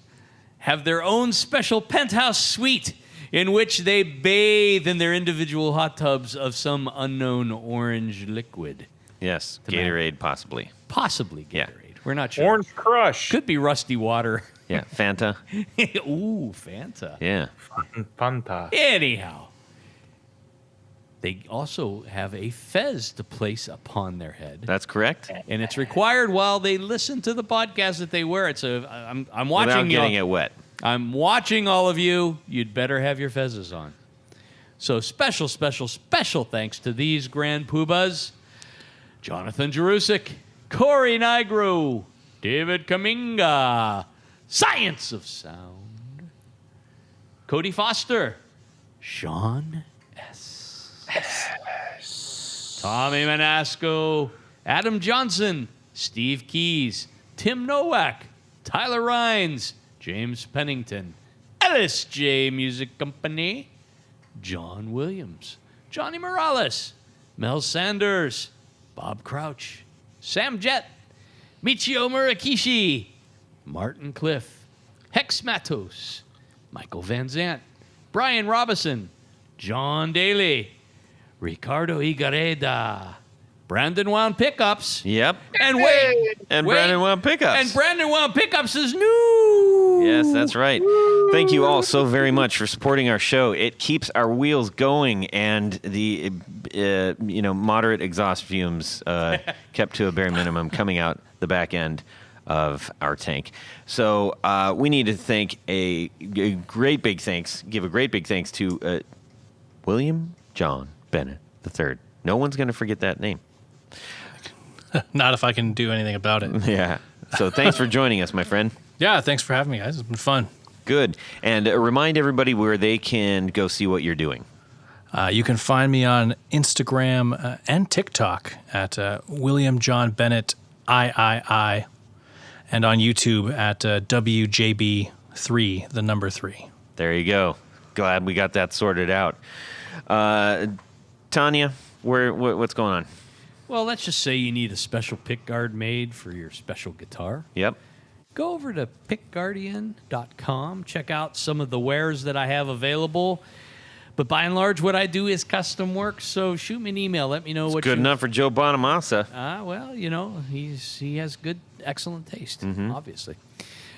have their own special penthouse suite in which they bathe in their individual hot tubs of some unknown orange liquid. Yes. The Gatorade, possibly. Possibly Yeah. Gatorade. We're not sure. Orange Crush. Could be rusty water. Yeah. Fanta. Ooh, Fanta. Yeah. Fanta. Anyhow, they also have a fez to place upon their head. That's correct. And it's required while they listen to the podcast that they wear it. So I'm watching Without you. getting it wet. I'm watching all of you. You'd better have your fezzes on. So special thanks to these grand poobahs. Jonathan Jerusik, Corey Nigro, David Kaminga, Science of Sound, Cody Foster, Sean S. Tommy Manasco, Adam Johnson, Steve Keys, Tim Novak, Tyler Rhines, James Pennington, Ellis J Music Company, John Williams, Johnny Morales, Mel Sanders, Bob Crouch, Sam Jett, Michio Murakishi, Martin Cliff, Hex Matos, Michael Van Zant, Brian Robison, John Daly, Ricardo Igareda, Brandon Wound Pickups. Yep. And wait. Brandon Wound Pickups. And Brandon Wound Pickups is new. Yes, that's right. Thank you all so very much for supporting our show. It keeps our wheels going, and the moderate exhaust fumes kept to a bare minimum coming out the back end of our tank. So we need to thank give a great big thanks to William John Bennett III. No one's going to forget that name. Not if I can do anything about it. Yeah. So thanks for joining us, my friend. Yeah, thanks for having me, guys. It's been fun. Good. And remind everybody where they can go see what you're doing. You can find me on Instagram and TikTok at William John Bennett III, and on YouTube at WJB3, the number 3. There you go. Glad we got that sorted out. Tanya, what's going on? Well, let's just say you need a special pickguard made for your special guitar. Yep. Go over to pickguardian.com. Check out some of the wares that I have available. But by and large, what I do is custom work. So shoot me an email. Let me know what good enough for Joe Bonamassa. Well, he has good, excellent taste, obviously.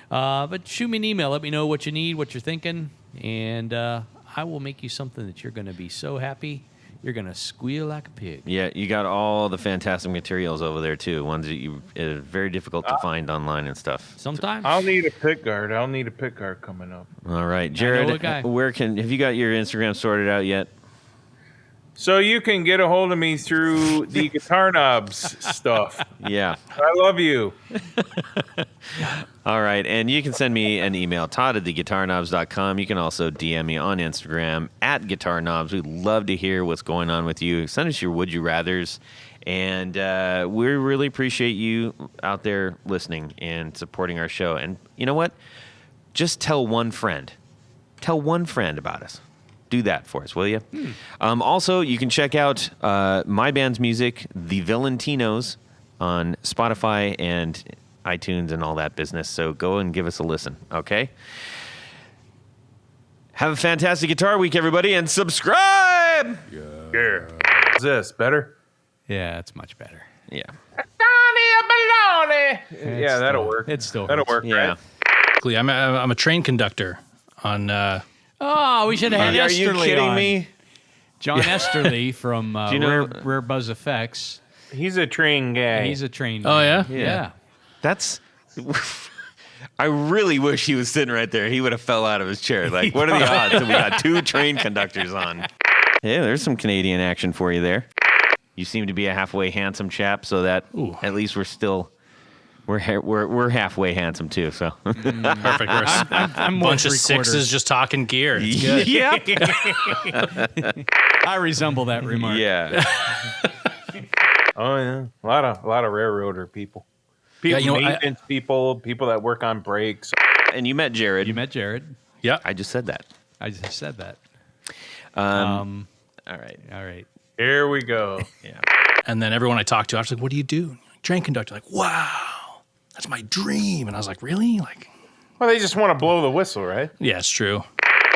But shoot me an email. Let me know what you need, what you're thinking, and I will make you something that you're going to be so happy. You're going to squeal like a pig. Yeah, you got all the fantastic materials over there, too. Ones that are very difficult to find online and stuff. Sometimes. I'll need a pick guard. Coming up. All right. Jared, have you got your Instagram sorted out yet? So you can get a hold of me through the Guitar Knobs stuff. Yeah. I love you. All right. And you can send me an email, todd@theguitarknobs.com. You can also DM me on Instagram @guitarknobs. We'd love to hear what's going on with you. Send us your would you rathers. And we really appreciate you out there listening and supporting our show. And you know what? Just tell one friend. Tell one friend about us. Do that for us, will you? Also, you can check out my band's music, The Valentinos, on Spotify and iTunes and all that business. So go and give us a listen, okay? Have a fantastic guitar week, everybody, and subscribe! Yeah. Is this better? Yeah, it's much better. Yeah. Yeah, that'll work. It still That'll work, Yeah. right? I'm a train conductor on... Oh, we should have had Are you Esterly kidding on. me? John Esterly from Do you know- Rare Buzz Effects. He's a train guy. He's a trained Oh, man. yeah? Yeah. That's... I really wish he was sitting right there. He would have fell out of his chair. Like, what are the odds that we got 2 train conductors on? Yeah, there's some Canadian action for you there. You seem to be a halfway handsome chap, so that at least we're still... We're halfway handsome too, so Perfect. We're I'm a bunch of with sixes just talking gear. It's good. Yep. I resemble that remark. Yeah. Oh yeah, a lot of railroader people. Maintenance people that work on brakes. And you met Jared. You met Jared. Yeah. I just said that. I just said that. All right. All right. Here we go. Yeah. And then everyone I talked to, I was like, what do you do? Train conductor. Like, wow, that's my dream. And I was like, really? Like, Well, they just want to blow the whistle, right? yeah, it's true.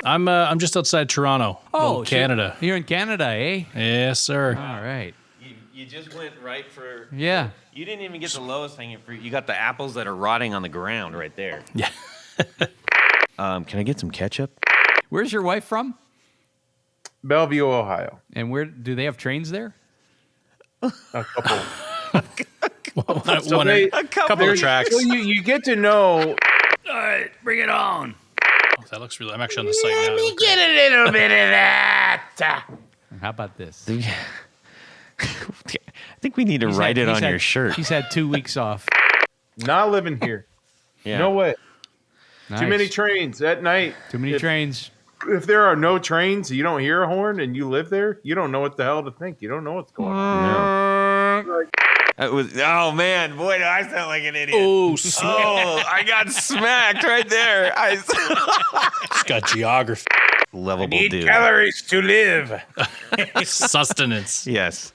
I'm just outside Toronto, little Canada. You're in Canada, eh? Yes, sir. All right. You just went right for... Yeah. You didn't even get the lowest hanging fruit. You got the apples that are rotting on the ground right there. Yeah. Can I get some ketchup? Where's your wife from? Bellevue, Ohio. And where do they have trains there? A couple. One, they- a couple of tracks. So you get to know All right, bring it on. that looks really. I'm actually on the site now. Let me get a little bit of that. How about this? I think we need to write it on your shirt. He's had 2 weeks off. Not living here. Yeah. No way. Nice. Too many trains at night. Too many trains. If there are no trains, you don't hear a horn, and you live there, you don't know what the hell to think. You don't know what's going on. No. Oh man, boy, do I sound like an idiot. Oh, I got smacked right there. it's got geography, Lovable dude. Calories to live. sustenance. Yes,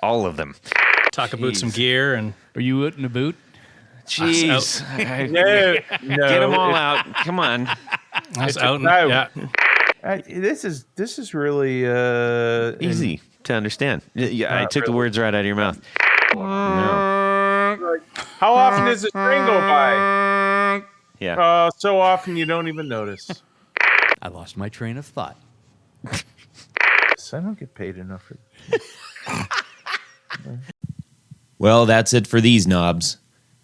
all of them. Talk about some gear and Are you out in a boot? Jeez, No, get them all out. Come on. that's It's out. about- Yeah, This is really Easy to understand. Yeah, I took the words right out of your mouth. How often does a train go by? Yeah. So often you don't even notice. I lost my train of thought. I don't get paid enough for. Well, that's it for these knobs.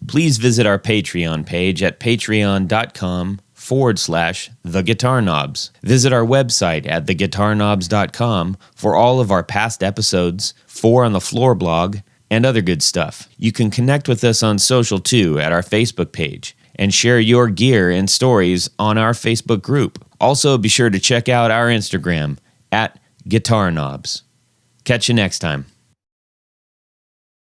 Please visit our Patreon page at patreon.com/theguitarknobs. Visit our website at theguitarknobs.com for all of our past episodes, 4 on the Floor blog, and other good stuff. You can connect with us on social too at our Facebook page and share your gear and stories on our Facebook group. Also, be sure to check out our Instagram at Guitar Knobs. Catch you next time.